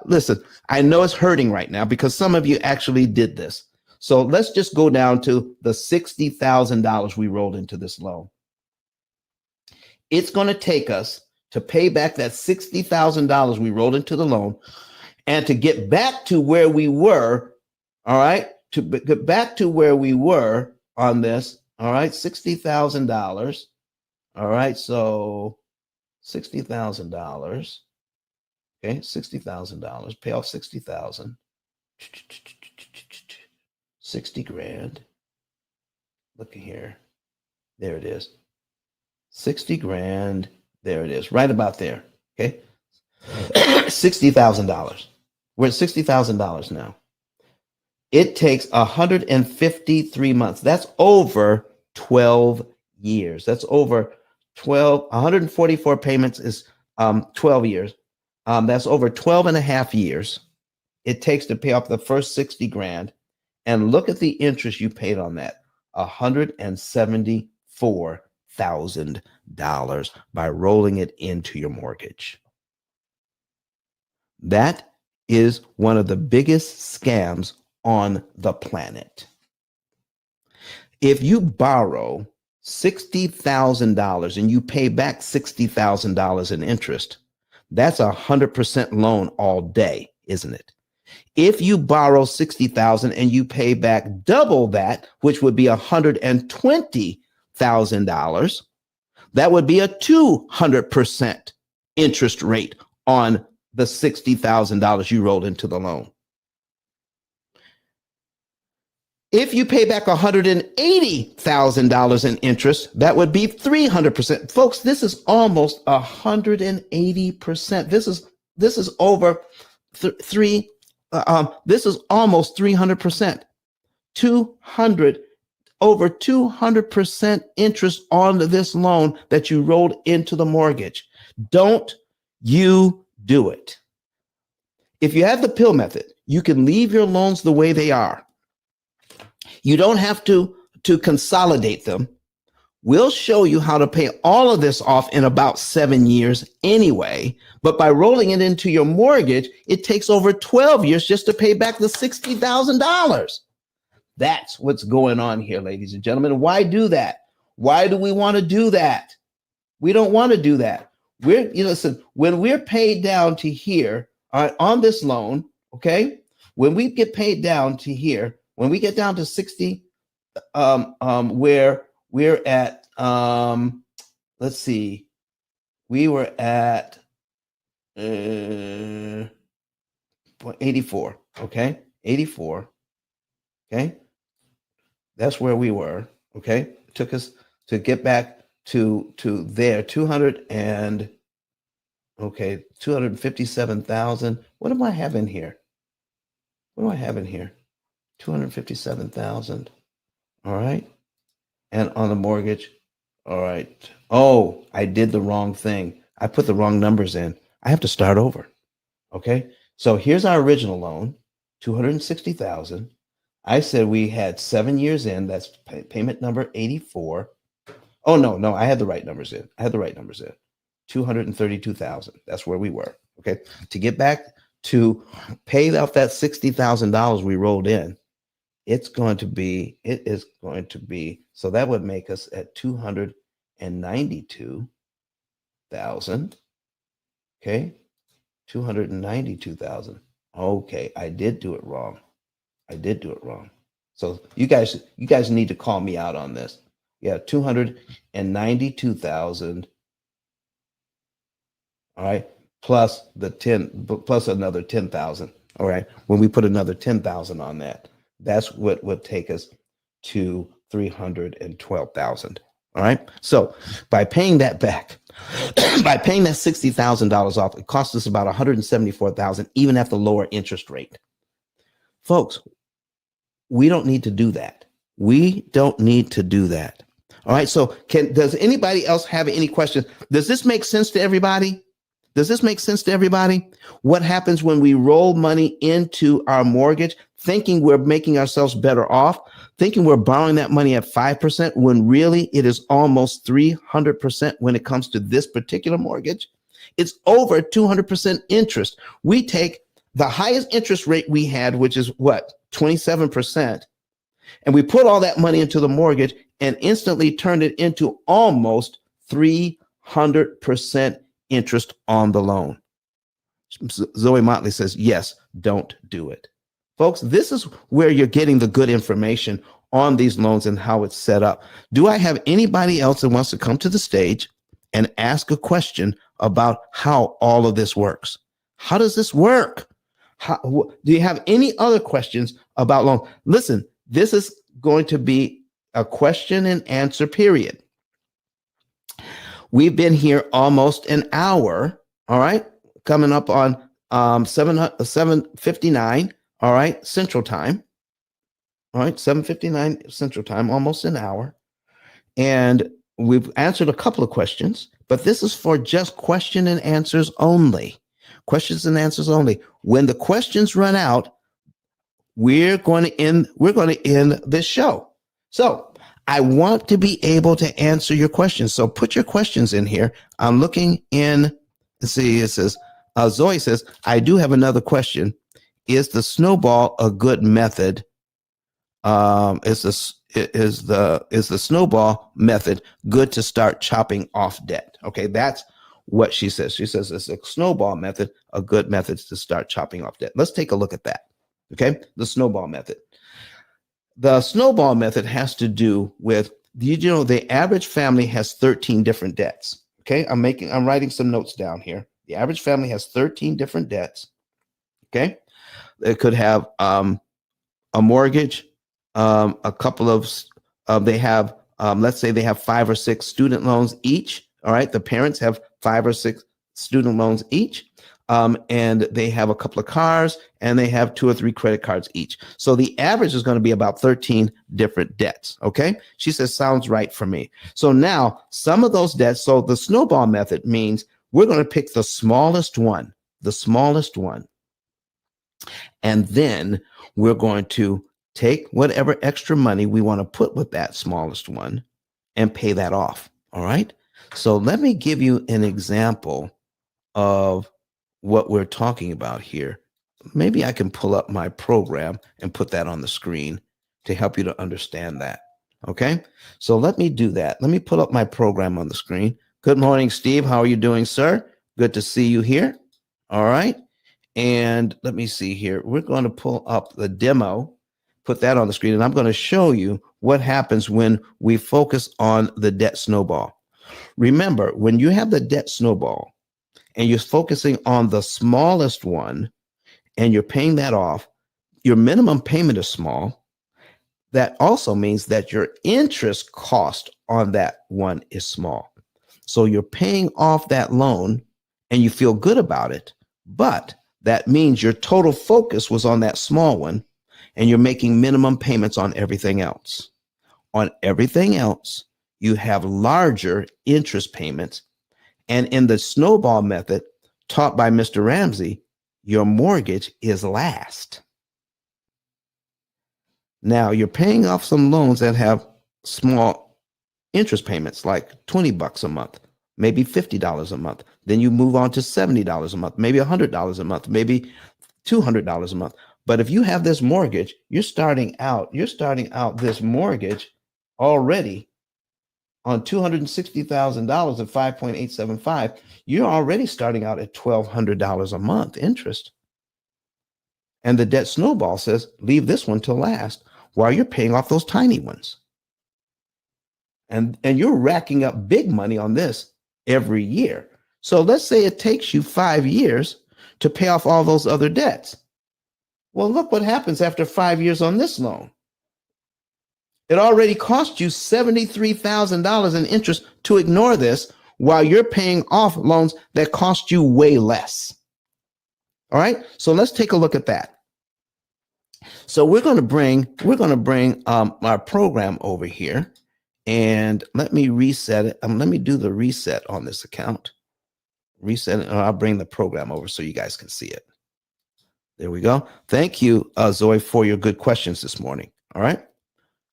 know it's hurting right now because some of you actually did this. So let's just go down to the $60,000 we rolled into this loan. It's going to take us to pay back that $60,000 we rolled into the loan, and to get back to where we were, all right, to get back to where we were on this, all right, $60,000, all right, so $60,000, okay, $60,000, pay off 60,000, 60 grand, look at here, there it is. 60 grand. There it is. Right about there. Okay. $60,000. We're at $60,000 now. It takes 153 months. That's over 12 years. That's over 144 payments is 12 years. That's over 12 and a half years it takes to pay off the first 60 grand. And look at the interest you paid on that. $174,000 by rolling it into your mortgage. That is one of the biggest scams on the planet. If you borrow $60,000 and you pay back $60,000 in interest, that's 100% loan all day, isn't it? If you borrow $60,000 and you pay back double that, which would be $120,000, that would be a 200% interest rate on the $60,000 you rolled into the loan. If you pay back $180,000 in interest, that would be 300%. Folks, this is almost 180%. This is over this is almost 300%. Over 200% interest on this loan that you rolled into the mortgage. Don't you do it. If you have the P.I.L.L method, you can leave your loans the way they are. You don't have to consolidate them. We'll show you how to pay all of this off in about 7 years anyway. But by rolling it into your mortgage, it takes over 12 years just to pay back the $60,000. That's what's going on here, ladies and gentlemen. Why do that? Why do we want to do that? We don't want to do that. Listen, when we're paid down to here on this loan, okay, when we get paid down to here, when we get down to 60, where we're at, let's see, we were at 84. Okay. 84. Okay. That's where we were. Okay. Took us to get back to there 200 and okay 257,000. What am I having here? What do I have in here? 257,000. All right. And on the mortgage. All right. Oh, I did the wrong thing. I put the wrong numbers in. I have to start over. Okay. So here's our original loan, 260,000. I said we had 7 years in. That's payment number 84. Oh, no, I had the right numbers in. 232,000. That's where we were. Okay. To get back to pay off that $60,000 we rolled in, it is going to be, so that would make us at 292,000. Okay. 292,000. Okay. I did do it wrong. So you guys need to call me out on this. Yeah. 292,000. All right. Plus another 10,000. All right. When we put another 10,000 on that, that's what would take us to 312,000. All right. So by paying that back, by paying that $60,000 off, it costs us about 174,000, even at the lower interest rate. Folks, we don't need to do that. All right. So does anybody else have any questions? Does this make sense to everybody? What happens when we roll money into our mortgage, thinking we're making ourselves better off, thinking we're borrowing that money at 5%, when really it is almost 300% when it comes to this particular mortgage? It's over 200% interest. We take the highest interest rate we had, which is what, 27%, and we put all that money into the mortgage and instantly turned it into almost 300% interest on the loan. Zoe Motley says, yes, don't do it. Folks, this is where you're getting the good information on these loans and how it's set up. Do I have anybody else that wants to come to the stage and ask a question about how all of this works? How does this work? Do you have any other questions about loan? Listen, this is going to be a question and answer period. We've been here almost an hour. All right. Coming up on 7:59. All right. Central time. All right. 7:59 Central time, almost an hour. And we've answered a couple of questions, but this is for just question and answers only. Questions and answers only. When the questions run out, we're going to end this show. So I want to be able to answer your questions. So put your questions in here. I'm looking in. Let's see. It says, Zoe says, I do have another question. Is the snowball a good method? Is the snowball method good to start chopping off debt? Okay, that's what she says. She says, is the snowball method a good method to start chopping off debt? Let's take a look at that. Okay, the snowball method. The snowball method has to do with, the average family has 13 different debts. Okay, I'm writing some notes down here. The average family has 13 different debts. Okay, it could have a mortgage, a couple of, they have, let's say they have 5 or 6 student loans each. All right, the parents have 5 or 6 student loans each. And they have a couple of cars, and they have 2 or 3 credit cards each. So the average is going to be about 13 different debts. Okay. She says, sounds right for me. So now some of those debts. So the snowball method means we're going to pick the smallest one. And then we're going to take whatever extra money we want to put with that smallest one and pay that off. All right. So let me give you an example of what we're talking about here. Maybe I can pull up my program and put that on the screen to help you to understand that. Okay, so let me do that. Let me pull up my program on the screen. Good morning, Steve. How are you doing, sir? Good to see you here. All right. And let me see here. We're going to pull up the demo, put that on the screen, and I'm going to show you what happens when we focus on the debt snowball. Remember, when you have the debt snowball, and you're focusing on the smallest one and you're paying that off, your minimum payment is small. That also means that your interest cost on that one is small. So you're paying off that loan and you feel good about it, but that means your total focus was on that small one and you're making minimum payments on everything else. On everything else, you have larger interest payments. And in the snowball method taught by Mr. Ramsey, your mortgage is last. Now you're paying off some loans that have small interest payments, like $20 a month, maybe $50 a month. Then you move on to $70 a month, maybe $100 a month, maybe $200 a month. But if you have this mortgage, you're starting out this mortgage already on $260,000 at 5.875. You're already starting out at $1,200 a month interest. And the debt snowball says, leave this one till last while you're paying off those tiny ones. And you're racking up big money on this every year. So let's say it takes you 5 years to pay off all those other debts. Well, look what happens after 5 years on this loan. It already cost you $73,000 in interest to ignore this while you're paying off loans that cost you way less. All right. So let's take a look at that. So we're going to bring our program over here, and let me reset it. Let me do the reset on this account. Reset it, and I'll bring the program over so you guys can see it. There we go. Thank you, Zoe, for your good questions this morning. All right.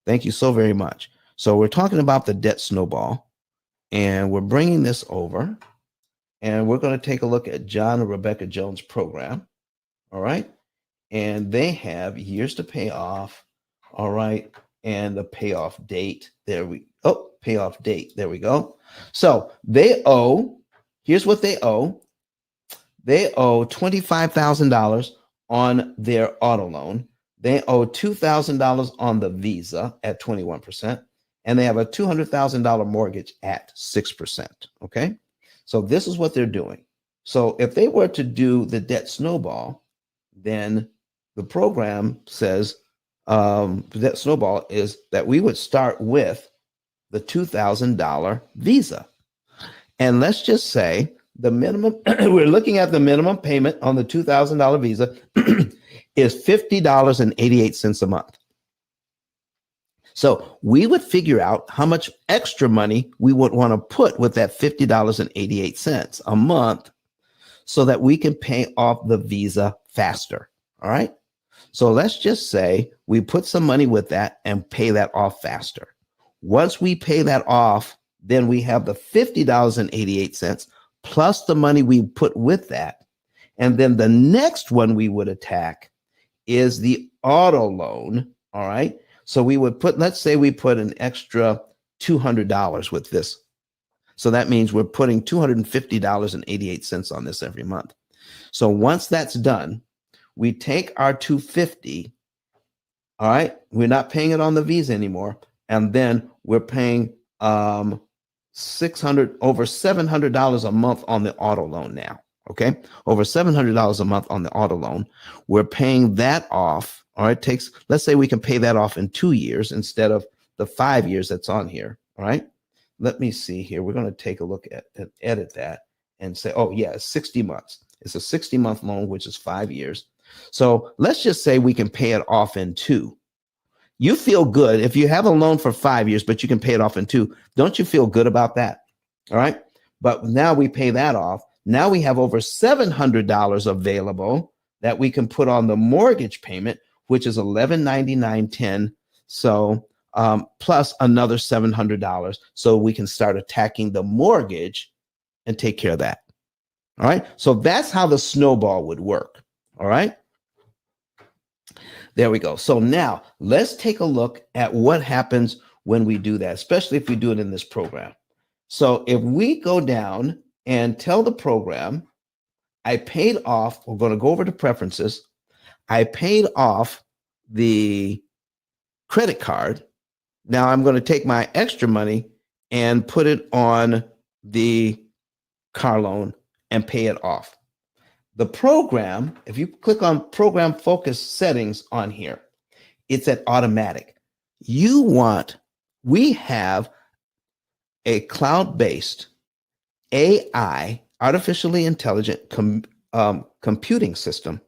Thank you so very much. So we're talking about the debt snowball, and we're bringing this over, and we're going to take a look at John and Rebecca Jones' program. All right. And they have years to pay off. All right. And the payoff date. Payoff date. There we go. So they owe, here's what they owe. They owe $25,000 on their auto loan. They owe $2,000 on the Visa at 21%. And they have a $200,000 mortgage at 6%. Okay. So this is what they're doing. So if they were to do the debt snowball, then the program says that snowball is that we would start with the $2,000 Visa. And let's just say the minimum, we're looking at the minimum payment on the $2,000 Visa is $50.88 a month. So we would figure out how much extra money we would want to put with that $50.88 a month so that we can pay off the Visa faster. All right. So let's just say we put some money with that and pay that off faster. Once we pay that off, then we have the $50.88 plus the money we put with that. And then the next one we would attack is the auto loan. All right. So we would put, let's say we put an extra $200 with this. So that means we're putting $250.88 on this every month. So once that's done, we take our $250. All right. We're not paying it on the Visa anymore. And then we're paying over $700 a month on the auto loan now. Okay. Over $700 a month on the auto loan. We're paying that off. All right. Let's say we can pay that off in 2 years instead of the 5 years that's on here. All right. Let me see here. We're going to take a look at and edit that and say, oh yeah, it's 60 months. It's a 60-month loan, which is 5 years. So let's just say we can pay it off in 2. You feel good if you have a loan for 5 years, but you can pay it off in 2. Don't you feel good about that? All right. But now we pay that off. Now we have over $700 available that we can put on the mortgage payment, which is $1,199.10. So plus another $700. So we can start attacking the mortgage and take care of that. All right. So that's how the snowball would work. All right. There we go. So now let's take a look at what happens when we do that, especially if we do it in this program. So if we go down and tell the program, I paid off, we're going to go over to preferences. I paid off the credit card. Now I'm going to take my extra money and put it on the car loan and pay it off. The program, if you click on program focus settings on here, it's at automatic. We have a cloud-based AI, artificially intelligent computing system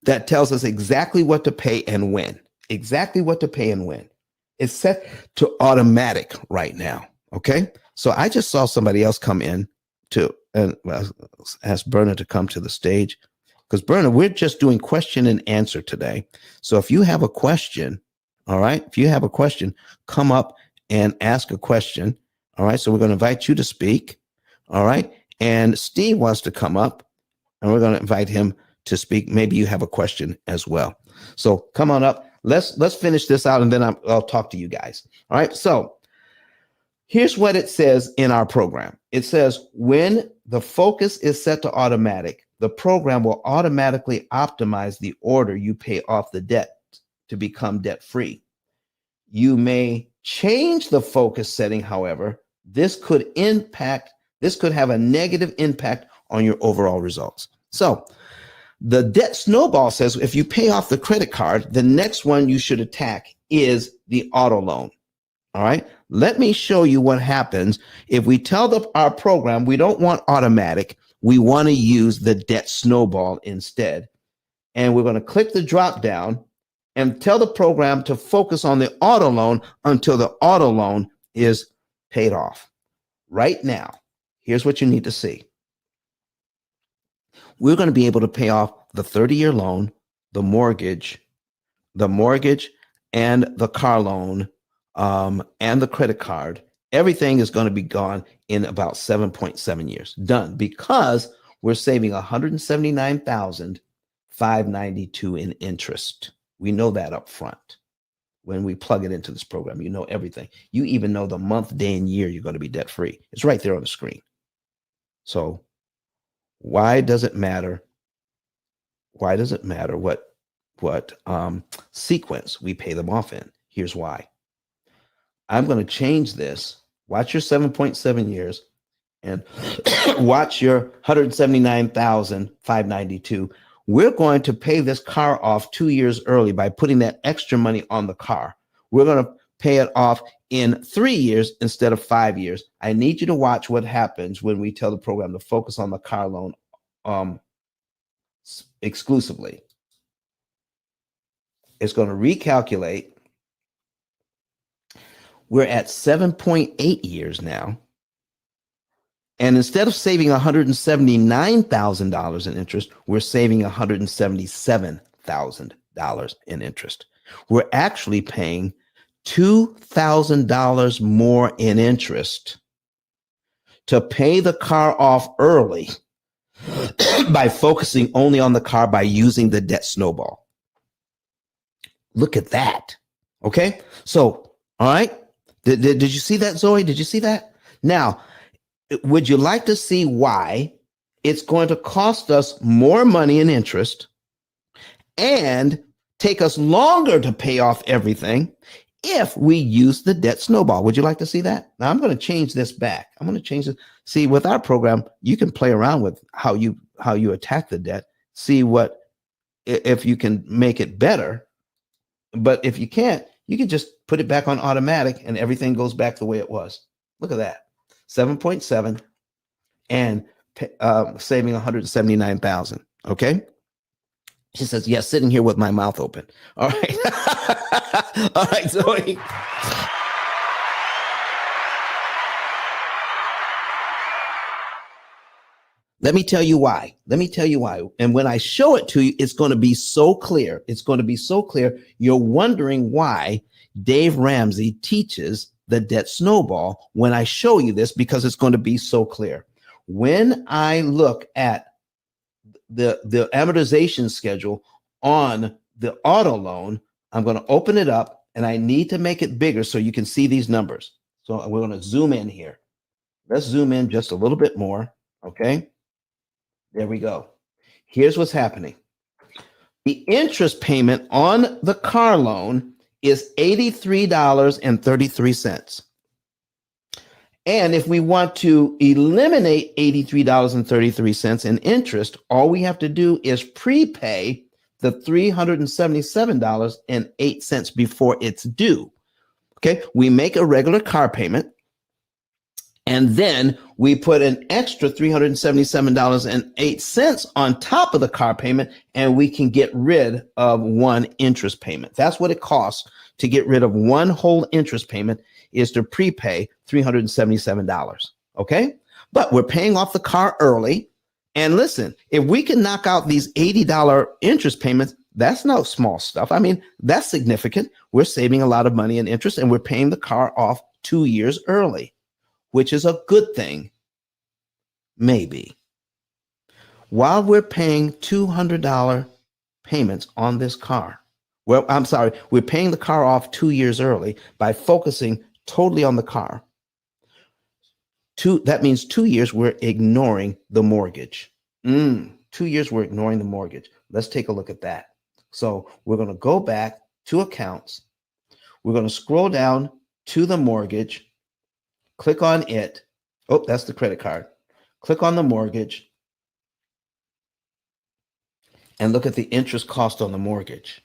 that tells us exactly what to pay and when. Exactly what to pay and when. It's set to automatic right now. Okay. So I just saw somebody else come in and ask Berna to come to the stage, because Berna, we're just doing question and answer today. So if you have a question, all right, if you have a question, come up and ask a question. All right. So we're going to invite you to speak. All right. And Steve wants to come up, and we're going to invite him to speak. Maybe you have a question as well. So come on up. Let's finish this out, and then I'll talk to you guys. All right. So here's what it says in our program. It says when the focus is set to automatic, the program will automatically optimize the order you pay off the debt to become debt free. You may change the focus setting, however. This could have a negative impact on your overall results. So the debt snowball says if you pay off the credit card, the next one you should attack is the auto loan. All right. Let me show you what happens if we tell our program we don't want automatic. We want to use the debt snowball instead. And we're going to click the drop down and tell the program to focus on the auto loan until the auto loan is paid off. Right now, here's what you need to see. We're going to be able to pay off the 30-year loan, the mortgage, and the car loan, and the credit card. Everything is going to be gone in about 7.7 years. Done, because we're saving $179,592 in interest. We know that up front. When we plug it into this program, you know everything. You even know the month, day, and year you're going to be debt free. It's right there on the screen. So why does it matter? Why does it matter what sequence we pay them off in? Here's why. I'm going to change this. Watch your 7.7 years and watch your $179,592. We're going to pay this car off 2 years early by putting that extra money on the car. We're going to pay it off in 3 years instead of 5 years. I need you to watch what happens when we tell the program to focus on the car loan exclusively. It's going to recalculate. We're at 7.8 years now. And instead of saving $179,000 in interest, we're saving $177,000 in interest. We're actually paying $2,000 more in interest to pay the car off early by focusing only on the car by using the debt snowball. Look at that. Okay. So, all right. Did you see that, Zoe? Did you see that? Now, would you like to see why it's going to cost us more money in interest and take us longer to pay off everything if we use the debt snowball? Would you like to see that? Now I'm going to change this back. I'm going to change it. See, with our program, you can play around with how you attack the debt, see if you can make it better. But if you can't, you can just put it back on automatic and everything goes back the way it was. Look at that. 7.7 and saving 179,000. Okay. She says, yes, sitting here with my mouth open. All right. All right, Zoe. Let me tell you why. And when I show it to you, it's going to be so clear. You're wondering why Dave Ramsey teaches the debt snowball when I show you this, because it's going to be so clear. When I look at the amortization schedule on the auto loan, I'm going to open it up and I need to make it bigger so you can see these numbers. So we're going to zoom in here. Let's zoom in just a little bit more. Okay. There we go. Here's what's happening. The interest payment on the car loan is $83.33. And if we want to eliminate $83.33 in interest, all we have to do is prepay the $377.08 before it's due. Okay, we make a regular car payment, and then we put an extra $377.08 on top of the car payment, and we can get rid of one interest payment. That's what it costs to get rid of one whole interest payment, is to prepay $377. Okay, but we're paying off the car early. And listen, if we can knock out these $80 interest payments, that's no small stuff. I mean, that's significant. We're saving a lot of money in interest, and we're paying the car off 2 years early, which is a good thing. Maybe. While we're paying $200 payments on this car, well, I'm sorry, we're paying the car off 2 years early by focusing totally on the car. That means 2 years we're ignoring the mortgage. 2 years we're ignoring the mortgage. Let's take a look at that. So we're going to go back to accounts. We're going to scroll down to the mortgage, click on it. Oh, that's the credit card. Click on the mortgage and look at the interest cost on the mortgage.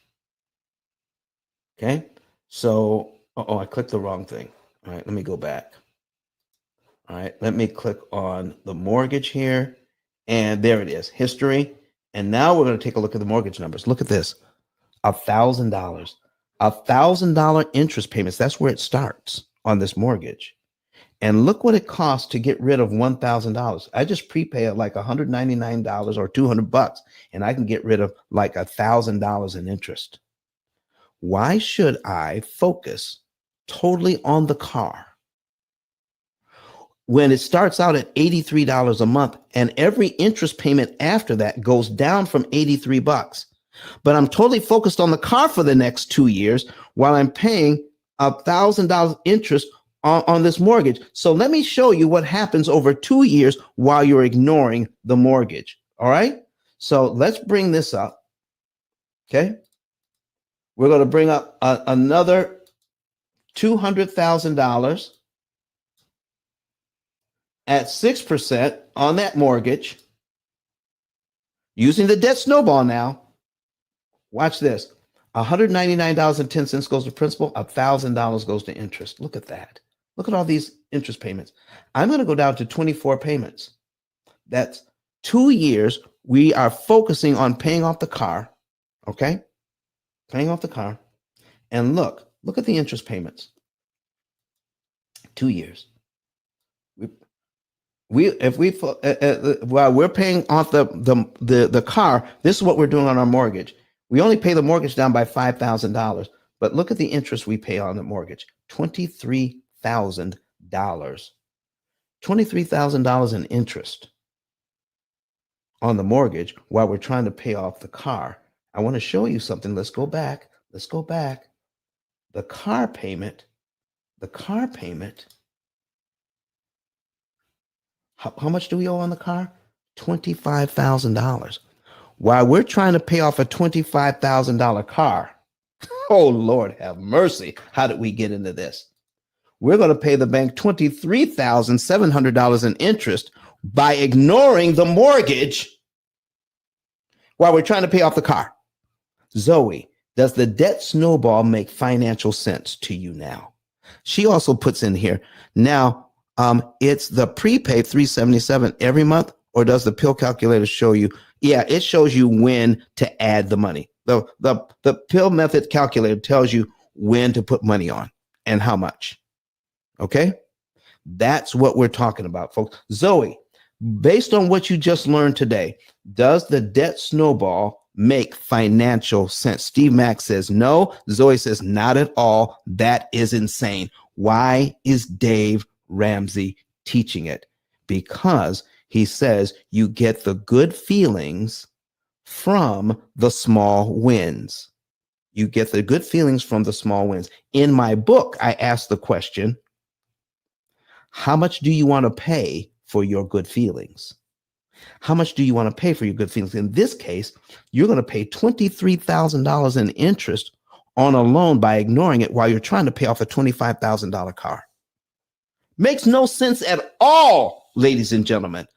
Okay. So, I clicked the wrong thing. All right, let me go back. All right, let me click on the mortgage here. And there it is, history. And now we're going to take a look at the mortgage numbers. Look at this, $1,000. $1,000 interest payments. That's where it starts on this mortgage. And look what it costs to get rid of $1,000. I just prepay it like $199 or $200, and I can get rid of like $1,000 in interest. Why should I focus totally on the car when it starts out at $83 a month, and every interest payment after that goes down from $83? But I'm totally focused on the car for the next 2 years while I'm paying $1,000 interest on this mortgage. So let me show you what happens over 2 years while you're ignoring the mortgage. All right. So let's bring this up. Okay. We're going to bring up another $200,000 at 6% on that mortgage using the debt snowball. Now watch this. $199.10 goes to principal. $1,000 goes to interest. Look at that. Look at all these interest payments. I'm going to go down to 24 payments. That's 2 years. We are focusing on paying off the car. Okay. Paying off the car. And look at the interest payments. 2 years. While we're paying off the car, this is what we're doing on our mortgage. We only pay the mortgage down by $5,000, but look at the interest we pay on the mortgage, $23,000. $23,000 in interest on the mortgage while we're trying to pay off the car. I want to show you something. Let's go back. The car payment. How much do we owe on the car? $25,000. While we're trying to pay off a $25,000 car, oh Lord have mercy, how did we get into this? We're going to pay the bank $23,700 in interest by ignoring the mortgage while we're trying to pay off the car. Zoe, does the debt snowball make financial sense to you now? She also puts in here, now, it's the prepaid $377 every month, or does the P.I.L.L calculator show you? Yeah, it shows you when to add the money. The P.I.L.L method calculator tells you when to put money on and how much. Okay, that's what we're talking about, folks. Zoe, based on what you just learned today, does the debt snowball make financial sense? Steve Mack says no. Zoe says not at all. That is insane. Why is Dave Ramsey teaching it? Because he says you get the good feelings from the small wins. You get the good feelings from the small wins. In my book, I asked the question, how much do you want to pay for your good feelings? How much do you want to pay for your good feelings? In this case, you're going to pay $23,000 in interest on a loan by ignoring it while you're trying to pay off a $25,000 car. Makes no sense at all, ladies and gentlemen.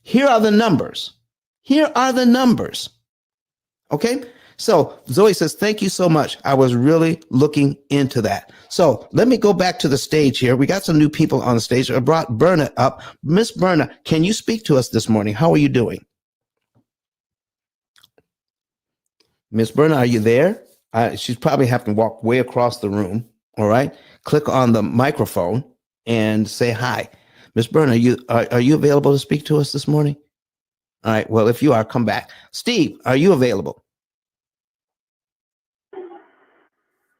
Here are the numbers. Here are the numbers. Okay. So Zoe says, thank you so much. I was really looking into that. So let me go back to the stage here. We got some new people on the stage. I brought Berna up. Miss Berna, can you speak to us this morning? How are you doing? Miss Berna, are you there? She's probably having to walk way across the room. All right. Click on the microphone and say hi. Miss Berna, are you available to speak to us this morning? All right. Well, if you are, come back. Steve, are you available?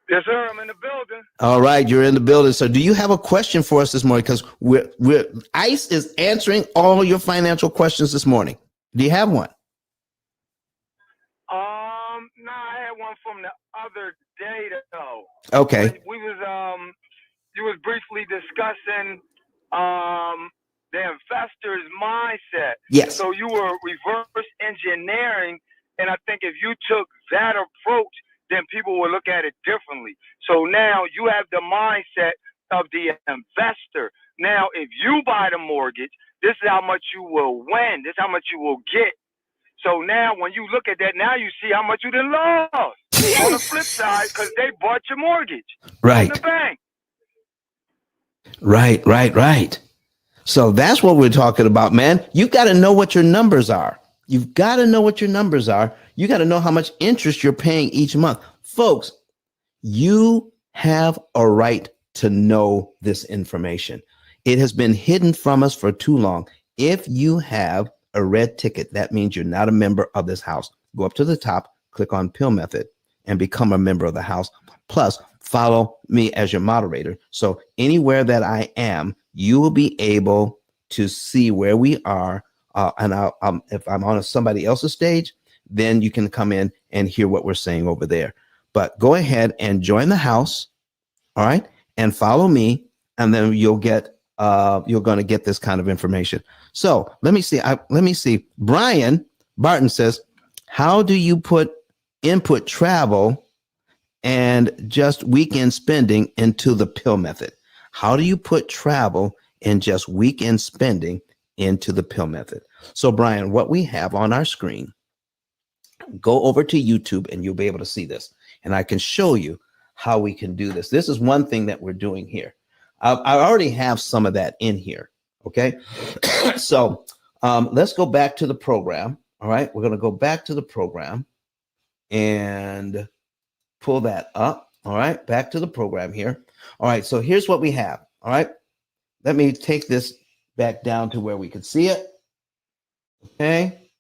Yes, sir. I'm in the building.
All right, you're in the building. So, do you have a question for us this morning? Because ICE is answering all your financial questions this morning. Do you have one?
No, I had one from the other day though.
Okay.
When you was briefly discussing the investor's mindset.
Yes.
So you were reverse engineering, and I think if you took that approach, then people will look at it differently. So now you have the mindset of the investor. Now, if you buy the mortgage, this is how much you will win. This is how much you will get. So now when you look at that, now you see how much you done lost on the flip side because they bought your mortgage from the bank.
Right. So that's what we're talking about, man. You got to know what your numbers are. You've got to know what your numbers are. You got to know how much interest you're paying each month. Folks, you have a right to know this information. It has been hidden from us for too long. If you have a red ticket, that means you're not a member of this house. Go up to the top, click on P.I.L.L method, and become a member of the house. Plus, follow me as your moderator. So anywhere that I am, you will be able to see where we are. And if I'm on somebody else's stage, then you can come in and hear what we're saying over there. But go ahead and join the house, all right, and follow me, and then you're going to get this kind of information. So let me see. Brian Barton says, how do you input travel and just weekend spending into the P.I.L.L method? How do you put travel and just weekend spending into the P.I.L.L method? So Brian, what we have on our screen, go over to YouTube and you'll be able to see this. And I can show you how we can do this. This is one thing that we're doing here. I already have some of that in here. Okay. So let's go back to the program. All right. We're going to go back to the program and pull that up. All right. Back to the program here. All right. So here's what we have. All right. Let me take this back down to where we can see it. Okay.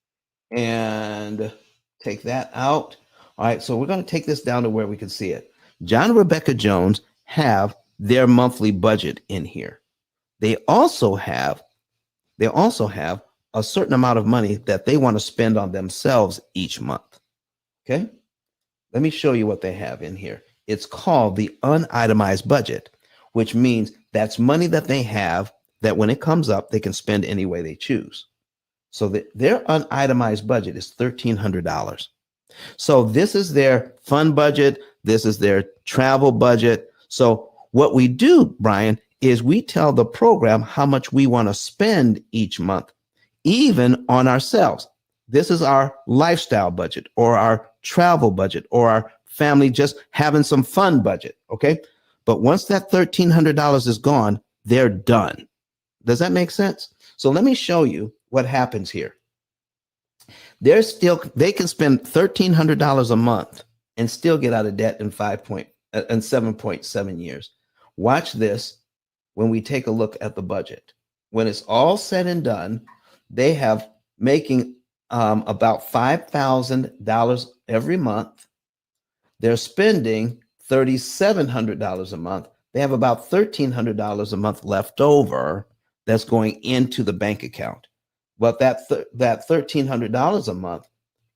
And take that out. All right. So we're going to take this down to where we can see it. John and Rebecca Jones have their monthly budget in here. They also have a certain amount of money that they want to spend on themselves each month. Okay. Let me show you what they have in here. It's called the unitemized budget, which means that's money that they have that when it comes up, they can spend any way they choose. So their unitemized budget is $1,300. So this is their fund budget. This is their travel budget. So what we do, Brian, is we tell the program how much we want to spend each month, even on ourselves. This is our lifestyle budget or our travel budget or our family just having some fun budget. Okay. But once that $1,300 is gone, they're done. Does that make sense? So let me show you what happens here. They can spend $1,300 a month and still get out of debt in 7.7 years. Watch this when we take a look at the budget. When it's all said and done, they have making about $5,000 every month. They're spending $3,700 a month. They have about $1,300 a month left over that's going into the bank account. But that $1,300 a month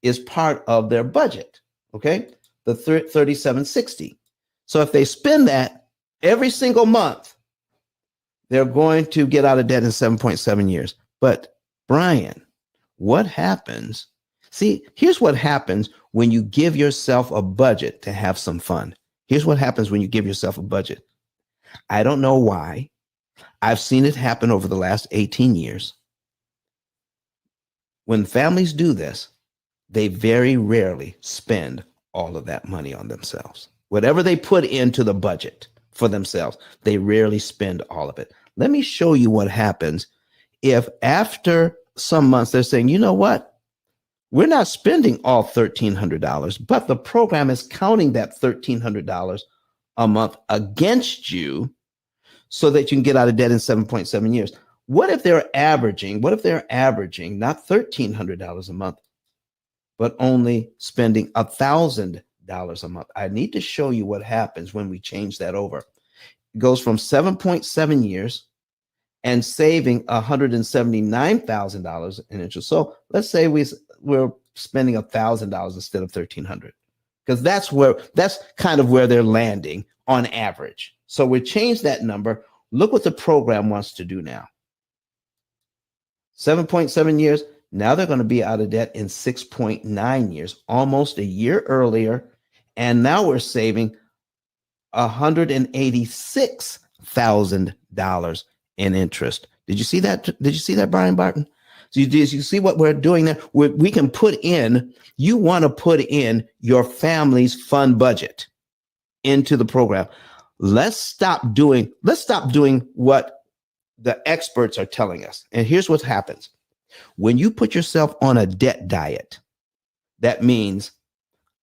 is part of their budget, okay? The $3,760. So if they spend that every single month, they're going to get out of debt in 7.7 years. But Brian, what happens? See, here's what happens when you give yourself a budget to have some fun. Here's what happens when you give yourself a budget. I don't know why. I've seen it happen over the last 18 years. When families do this, they very rarely spend all of that money on themselves. Whatever they put into the budget for themselves, they rarely spend all of it. Let me show you what happens if after some months they're saying, you know what? We're not spending all $1,300, but the program is counting that $1,300 a month against you so that you can get out of debt in 7.7 years. What if they're averaging not $1,300 a month, but only spending $1,000 a month? I need to show you what happens when we change that over. It goes from 7.7 years and saving $179,000 in interest. So let's say we're spending $1,000 instead of $1,300, because that's kind of where they're landing on average. So we change that number. Look what the program wants to do now. 7.7 years. Now they're going to be out of debt in 6.9 years, almost a year earlier. And now we're saving $186,000 in interest. Did you see that? Did you see that, Brian Barton? So you see what we're doing there? We can put in, you want to put in your family's fund budget into the program. Let's stop doing what the experts are telling us. And here's what happens. When you put yourself on a debt diet, that means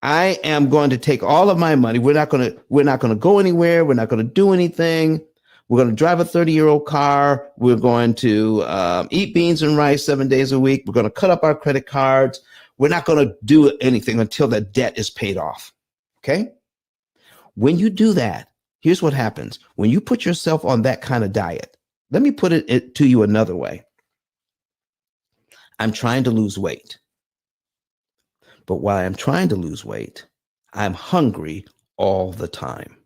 I am going to take all of my money. We're not going to go anywhere. We're not going to do anything. We're going to drive a 30-year-old car. We're going to eat beans and rice 7 days a week. We're going to cut up our credit cards. We're not going to do anything until the debt is paid off. Okay? When you do that, here's what happens. When you put yourself on that kind of diet, let me put it to you another way. I'm trying to lose weight. But while I'm trying to lose weight, I'm hungry all the time.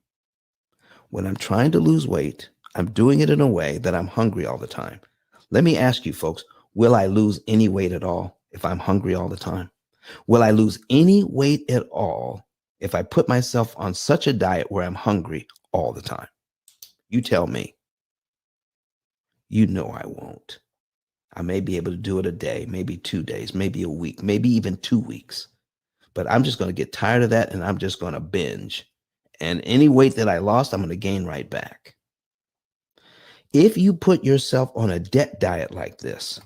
When I'm trying to lose weight, I'm doing it in a way that I'm hungry all the time. Let me ask you folks, will I lose any weight at all if I'm hungry all the time? Will I lose any weight at all if I put myself on such a diet where I'm hungry all the time? You tell me. You know I won't. I may be able to do it a day, maybe 2 days, maybe a week, maybe even 2 weeks. But I'm just going to get tired of that and I'm just going to binge. And any weight that I lost, I'm going to gain right back. If you put yourself on a debt diet like this,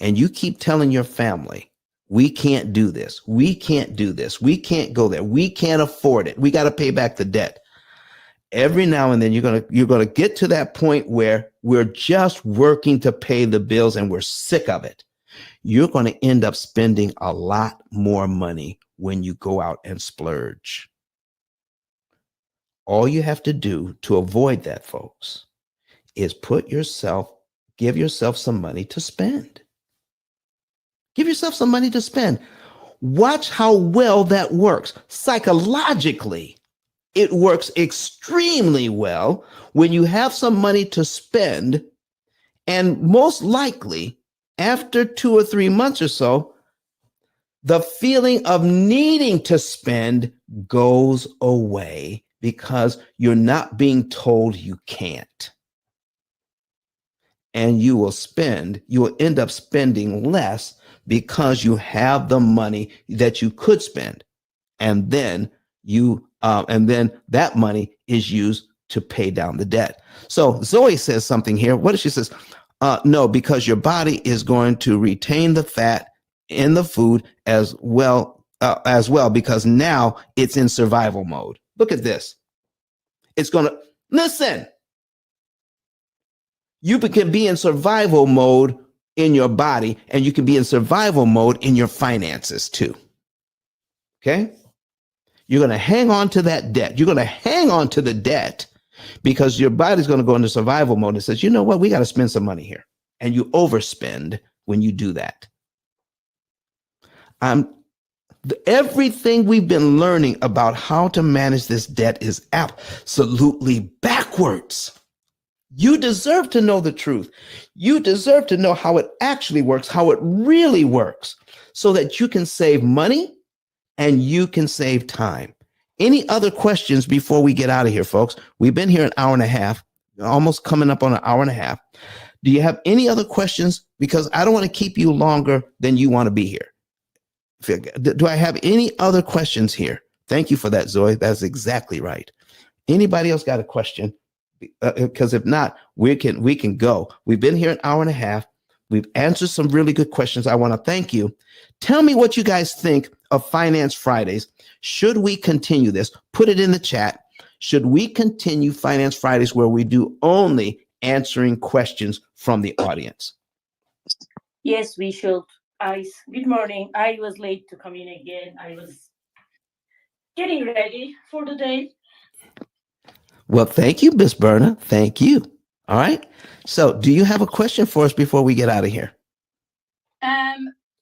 and you keep telling your family, we can't do this, we can't do this, we can't go there, we can't afford it, we got to pay back the debt. Every now and then you're going to get to that point where we're just working to pay the bills and we're sick of it. You're going to end up spending a lot more money when you go out and splurge. All you have to do to avoid that, folks, is give yourself some money to spend. Give yourself some money to spend. Watch how well that works. Psychologically, it works extremely well when you have some money to spend, and most likely after 2 or 3 months or so, the feeling of needing to spend goes away because you're not being told you can't. And you will end up spending less because you have the money that you could spend. And then that money is used to pay down the debt. So Zoe says something here. What does she says? No, because your body is going to retain the fat in the food as well, because now it's in survival mode. Look at this. It's going to listen. You can be in survival mode in your body, and you can be in survival mode in your finances too. Okay? You're going to hang on to that debt. You're going to hang on to the debt because your body's going to go into survival mode and says, you know what? We got to spend some money here. And you overspend when you do that. Everything we've been learning about how to manage this debt is absolutely backwards. You deserve to know the truth. You deserve to know how it actually works, how it really works, so that you can save money and you can save time. Any other questions before we get out of here, folks? We've been here an hour and a half, almost coming up on an hour and a half. Do you have any other questions? Because I don't want to keep you longer than you want to be here. Do I have any other questions here? Thank you for that, Zoe. That's exactly right. Anybody else got a question? Because if not, we can go. We've been here an hour and a half. We've answered some really good questions. I want to thank you. Tell me what you guys think of Finance Fridays. Should we continue this? Put it in the chat. Should we continue Finance Fridays where we do only answering questions from the audience?
Yes, we should. Good morning. I was late to come in again. I was getting ready for the day.
Well, thank you, Miss Berna. Thank you. All right. So do you have a question for us before we get out of here?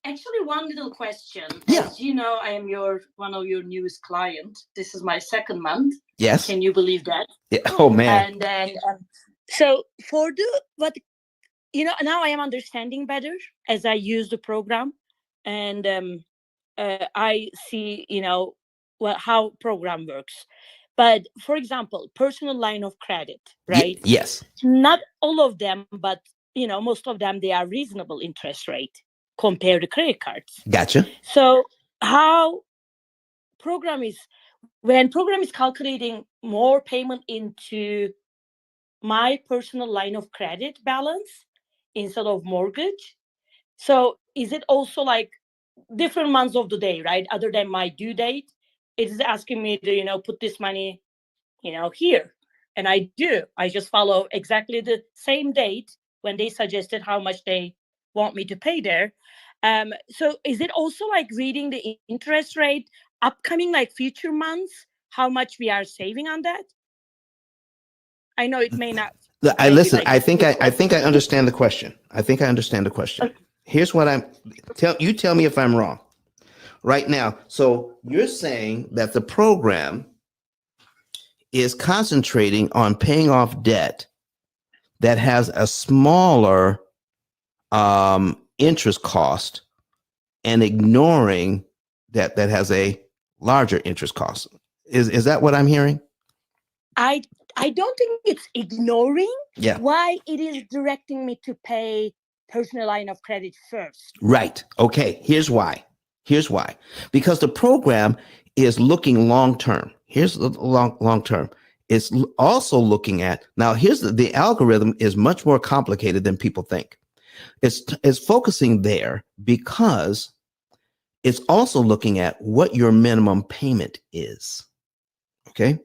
Actually, one little question.
Yeah.
As you know, I am one of your newest client. This is my second month.
Yes.
Can you believe that?
Yeah. Oh, man.
And then, so for now I am understanding better as I use the program, and I see, how program works. But for example, personal line of credit, right?
Yes.
Not all of them, but most of them, they are reasonable interest rate compared to credit cards.
Gotcha.
So when program is calculating more payment into my personal line of credit balance instead of mortgage, so is it also like different months of the day, right? Other than my due date, it is asking me to put this money here, and I just follow exactly the same date when they suggested how much they want me to pay there. So is it also like reading the interest rate upcoming, like future months, how much we are saving on that? I know it may not.
I think I understand the question. Okay. Here's what you tell me if I'm wrong right now. So you're saying that the program is concentrating on paying off debt that has a smaller interest cost and ignoring that has a larger interest cost. Is that what I'm hearing?
I don't think it's ignoring.
Yeah.
Why it is directing me to pay personal line of credit first.
Right. Okay. Here's why. Because the program is looking long term. Here's the long term. It's also looking at, now here's the algorithm is much more complicated than people think. It's focusing there because it's also looking at what your minimum payment is. Okay.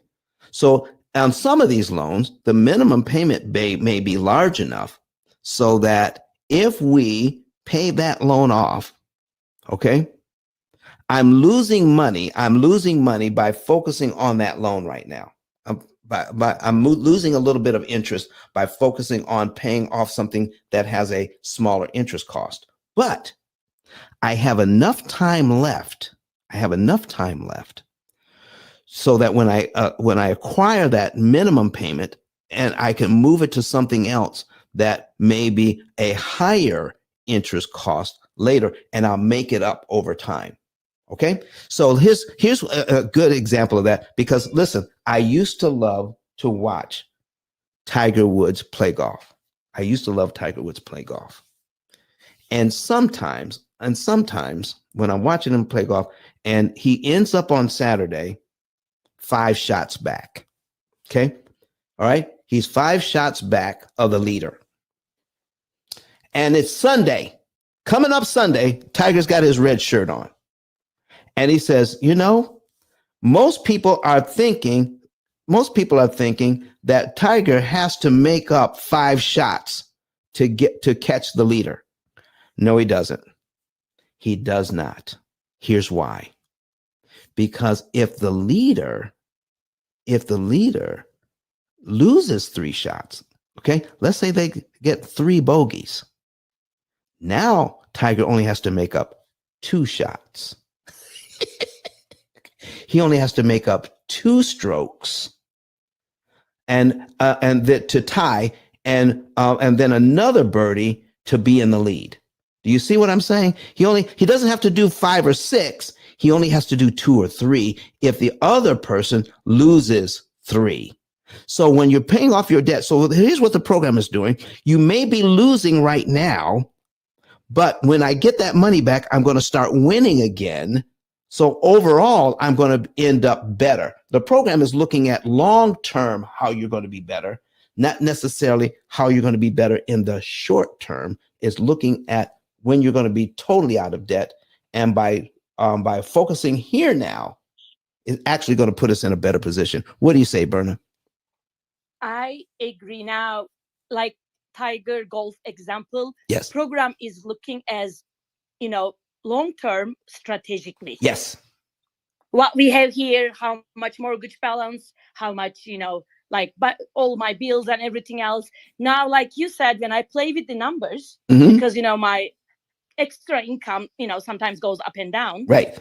So on some of these loans, the minimum payment may be large enough so that if we pay that loan off, okay, I'm losing money by focusing on that loan right now. I'm losing a little bit of interest by focusing on paying off something that has a smaller interest cost. But I have enough time left. So that when I acquire that minimum payment and I can move it to something else that may be a higher interest cost later, and I'll make it up over time. Okay. So here's a good example of that, because listen, I used to love to watch Tiger Woods play golf. And sometimes when I'm watching him play golf and he ends up on Saturday 5 shots back. Okay. All right. He's 5 shots back of the leader. And it's Sunday. Coming up Sunday, Tiger's got his red shirt on. And he says, most people are thinking that Tiger has to make up 5 shots to catch the leader. No, he doesn't. He does not. Here's why. Because if the leader loses 3 shots, okay, let's say they get 3 bogeys. Now Tiger only has to make up 2 shots. He only has to make up 2 strokes, and that to tie, and then another birdie to be in the lead. Do you see what I'm saying? He doesn't have to do 5 or 6. He only has to do 2 or 3 if the other person loses 3. So when you're paying off your debt, so here's what the program is doing. You may be losing right now, but when I get that money back, I'm going to start winning again. So overall, I'm going to end up better. The program is looking at long-term how you're going to be better, not necessarily how you're going to be better in the short term. It's looking at when you're going to be totally out of debt. And by focusing here now, it's actually going to put us in a better position. What do you say, Berna?
I agree. Now, like Tiger Golf example,
Yes.
program is looking as, long-term strategically.
Yes.
What we have here, how much mortgage balance, how much, but all my bills and everything else. Now, like you said, when I play with the numbers, because, my extra income, sometimes goes up and down.
Right.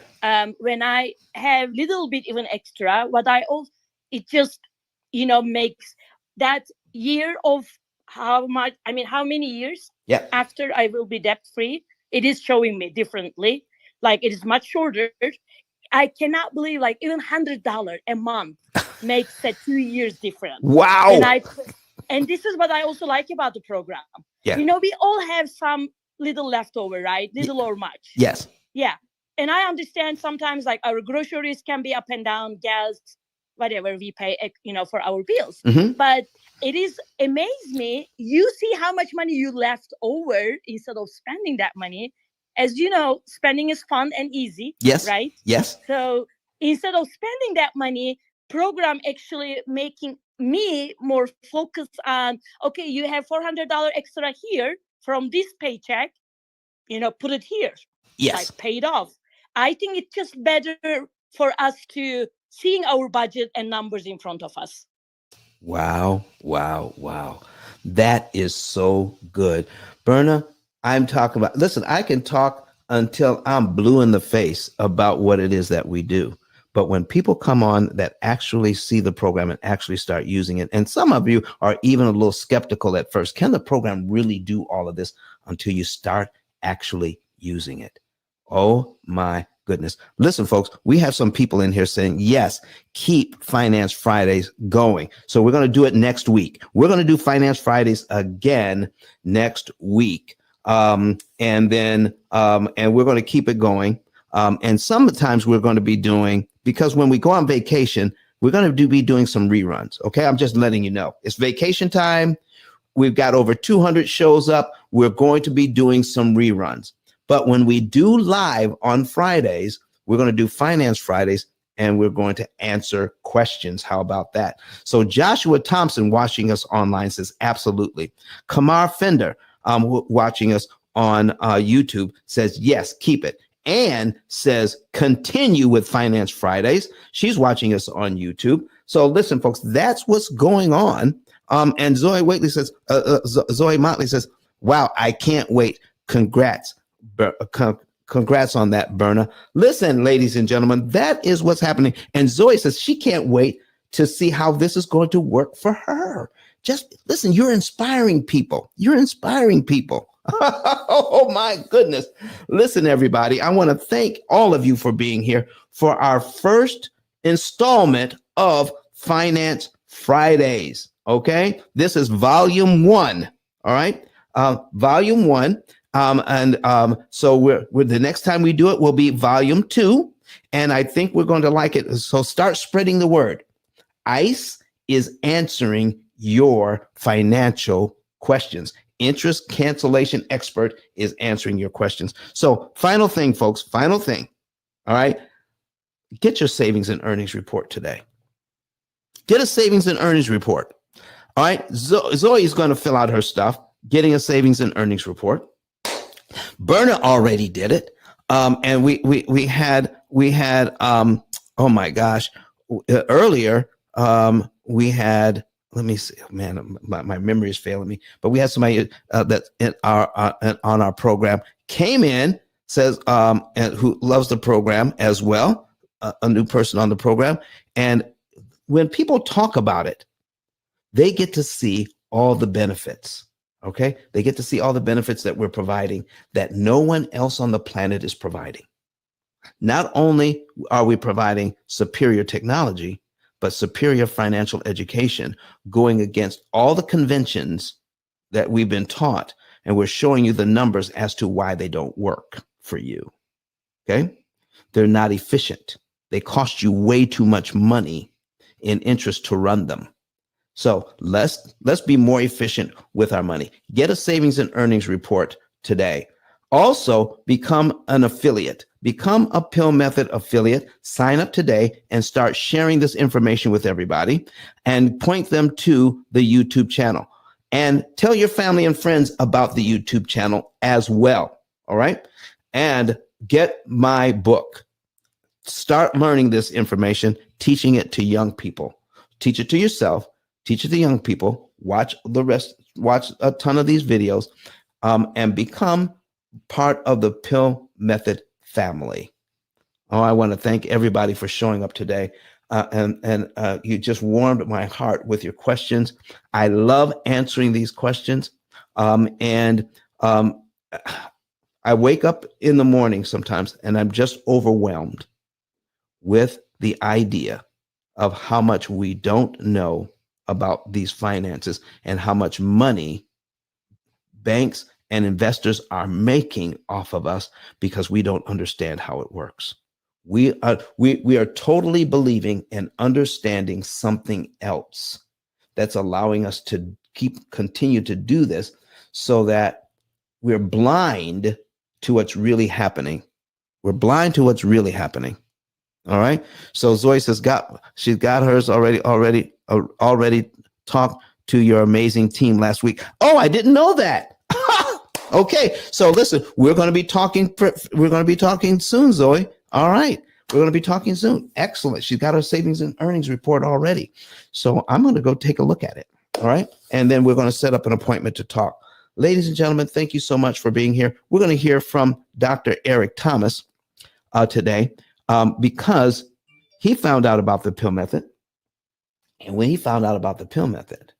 When I have little bit even extra, it just, makes that year of how many years after I will be debt free, it is showing me differently. Like it is much shorter. I cannot believe like even $100 a month makes a 2 years difference.
Wow.
And this is what I also like about the program.
Yeah.
We all have some little leftover, right? Little or much.
Yes.
Yeah. And I understand sometimes like our groceries can be up and down, gas, whatever we pay, for our bills. But it is amazed me. You see how much money you left over instead of spending that money. As you know, spending is fun and easy.
Yes.
Right?
Yes.
So instead of spending that money, program actually making me more focused on, okay, you have $400 extra here from this paycheck, put it here.
Yes.
Like paid off. I think it's just better for us to seeing our budget and numbers in front of us.
Wow. Wow. Wow. That is so good. Berna, I'm talking about, listen, I can talk until I'm blue in the face about what it is that we do. But when people come on that actually see the program and actually start using it, and some of you are even a little skeptical at first, can the program really do all of this until you start actually using it? Oh my goodness. Listen, folks, we have some people in here saying, yes, keep Finance Fridays going. So we're going to do it next week. We're going to do Finance Fridays again next week. And we're going to keep it going. And sometimes we're going to be doing, because when we go on vacation, we're going to be doing some reruns. Okay. I'm just letting you know it's vacation time. We've got over 200 shows up. We're going to be doing some reruns. But when we do live on Fridays, we're going to do Finance Fridays and we're going to answer questions. How about that? So Joshua Thompson watching us online says, absolutely. Kamar Fender watching us on YouTube says, yes, keep it. Anne says, continue with Finance Fridays. She's watching us on YouTube. So listen, folks, that's what's going on. And Zoe Motley says, wow, I can't wait. Congrats. Congrats on that, Berna. Listen, ladies and gentlemen, that is what's happening. And Zoe says she can't wait to see how this is going to work for her. Just listen, you're inspiring people. You're inspiring people. Oh my goodness. Listen, everybody, I want to thank all of you for being here for our first installment of Finance Fridays. Okay. This is volume 1. All right. Volume 1. So we're the next time we do it will be volume 2. And I think we're going to like it. So start spreading the word. ICE is answering your financial questions. Interest Cancellation Expert is answering your questions. So final thing, folks, final thing. All right. Get your savings and earnings report today. Get a savings and earnings report. All right. Zoe is going to fill out her stuff, getting a savings and earnings report. Berna already did it. And we had oh my gosh, earlier we had, let me see, man, my memory is failing me, but we had somebody that on our program came in, says and who loves the program as well, a new person on the program. And when people talk about it, they get to see all the benefits. Okay. They get to see all the benefits that we're providing that no one else on the planet is providing. Not only are we providing superior technology, but superior financial education, going against all the conventions that we've been taught. And we're showing you the numbers as to why they don't work for you. Okay. They're not efficient. They cost you way too much money in interest to run them. So let's be more efficient with our money. Get a savings and earnings report today. Also, become an affiliate. Become a P.I.L.L Method affiliate. Sign up today and start sharing this information with everybody and point them to the YouTube channel. And tell your family and friends about the YouTube channel as well. All right. And get my book. Start learning this information, teaching it to young people. Teach it to yourself, teach it to young people, watch a ton of these videos, and become part of the P.I.L.L Method family. Oh, I want to thank everybody for showing up today. And you just warmed my heart with your questions. I love answering these questions. I wake up in the morning sometimes and I'm just overwhelmed with the idea of how much we don't know about these finances and how much money banks and investors are making off of us because we don't understand how it works. We are totally believing and understanding something else that's allowing us to continue to do this, so that we're blind to what's really happening. We're blind to what's really happening. All right. So Zoe says she's got hers already talked to your amazing team last week. Oh, I didn't know that. Okay. So listen, we're going to be talking soon, Zoe. All right. We're going to be talking soon. Excellent. She's got her savings and earnings report already. So I'm going to go take a look at it. All right. And then we're going to set up an appointment to talk. Ladies and gentlemen, thank you so much for being here. We're going to hear from Dr. Eric Thomas today. Because he found out about the P.I.L.L method. And when he found out about the P.I.L.L method,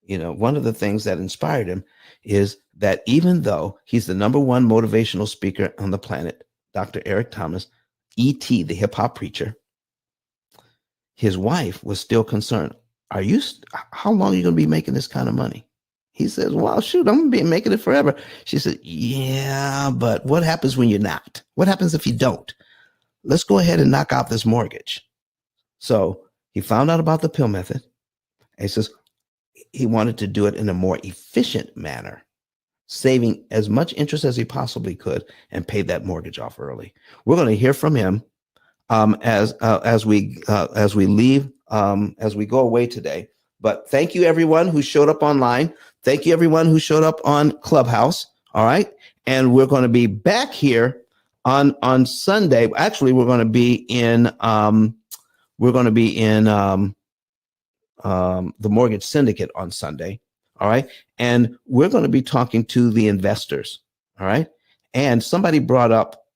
one of the things that inspired him is that even though he's the #1 motivational speaker on the planet, Dr. Eric Thomas, E.T., the hip hop preacher, his wife was still concerned. How long are you going to be making this kind of money? He says, well, shoot, I'm going to be making it forever. She said, yeah, but what happens when you're not? What happens if you don't? Let's go ahead and knock out this mortgage. So he found out about the P.I.L.L method. And he says he wanted to do it in a more efficient manner, saving as much interest as he possibly could and pay that mortgage off early. We're going to hear from him as we go away today. But thank you, everyone who showed up online. Thank you, everyone who showed up on Clubhouse. All right. And we're going to be back here on Sunday. Actually, we're going to be in the mortgage syndicate on Sunday. All right. And we're going to be talking to the investors. All right. And somebody brought up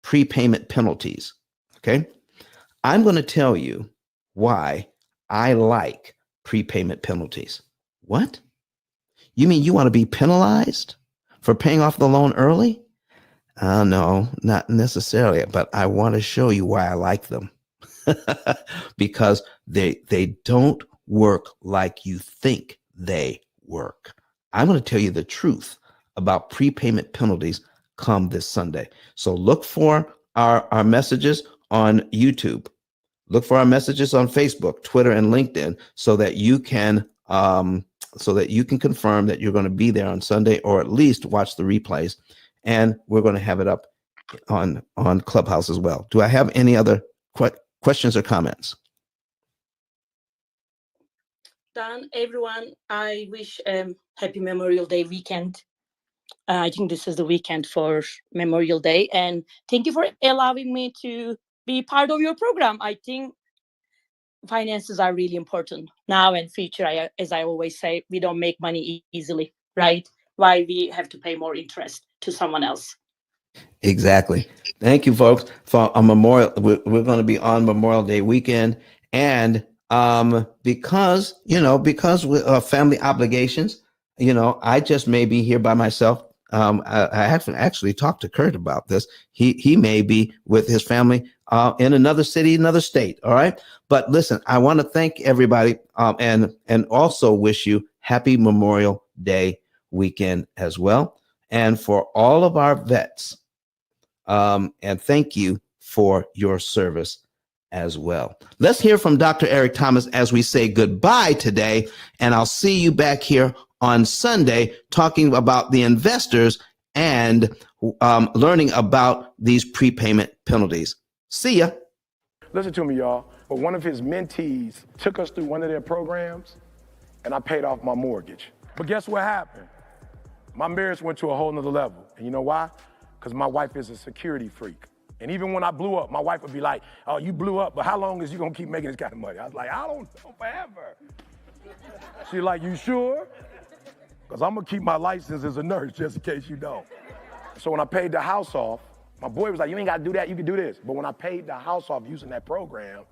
prepayment penalties. Okay. I'm going to tell you why I like prepayment penalties. What? You mean you want to be penalized for paying off the loan early? No, not necessarily, but I want to show you why I like them. Because they don't work like you think they work. I'm going to tell you the truth about prepayment penalties come this Sunday. So look for our messages on YouTube. Look for our messages on Facebook, Twitter, and LinkedIn, so that you can confirm that you're going to be there on Sunday, or at least watch the replays. And we're going to have it up on Clubhouse as well. Do I have any other questions or comments?
Don, everyone, I wish happy Memorial Day weekend. I think this is the weekend for Memorial Day. And thank you for allowing me to be part of your program. I think finances are really important now and future. As I always say, we don't make money easily, right? Why we have to pay more interest to someone else. Exactly.
Thank you, folks, for a Memorial. We're going to be on Memorial Day weekend, and because with family obligations, I just may be here by myself. I haven't actually talked to Kurt about this. He may be with his family in another city, another state. All right. But listen, I want to thank everybody and also wish you happy Memorial Day weekend as well. And for all of our vets, and thank you for your service as well. Let's hear from Dr. Eric Thomas as we say goodbye today. And I'll see you back here on Sunday talking about the investors and learning about these prepayment penalties. See ya.
Listen to me, y'all. But one of his mentees took us through one of their programs, and I paid off my mortgage. But guess what happened? My marriage went to a whole nother level. And you know why? Because my wife is a security freak. And even when I blew up, my wife would be like, oh, you blew up, but how long is you gonna keep making this kind of money? I was like, I don't know, forever. She's like, you sure? Because I'm gonna keep my license as a nurse just in case you don't. So when I paid the house off, my boy was like, you ain't gotta do that, you can do this. But when I paid the house off using that program,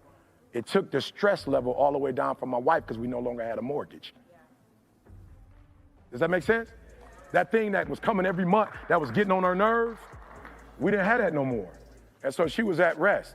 it took the stress level all the way down for my wife because we no longer had a mortgage. Does that make sense? That thing that was coming every month, that was getting on her nerves, we didn't have that no more. And so she was at rest.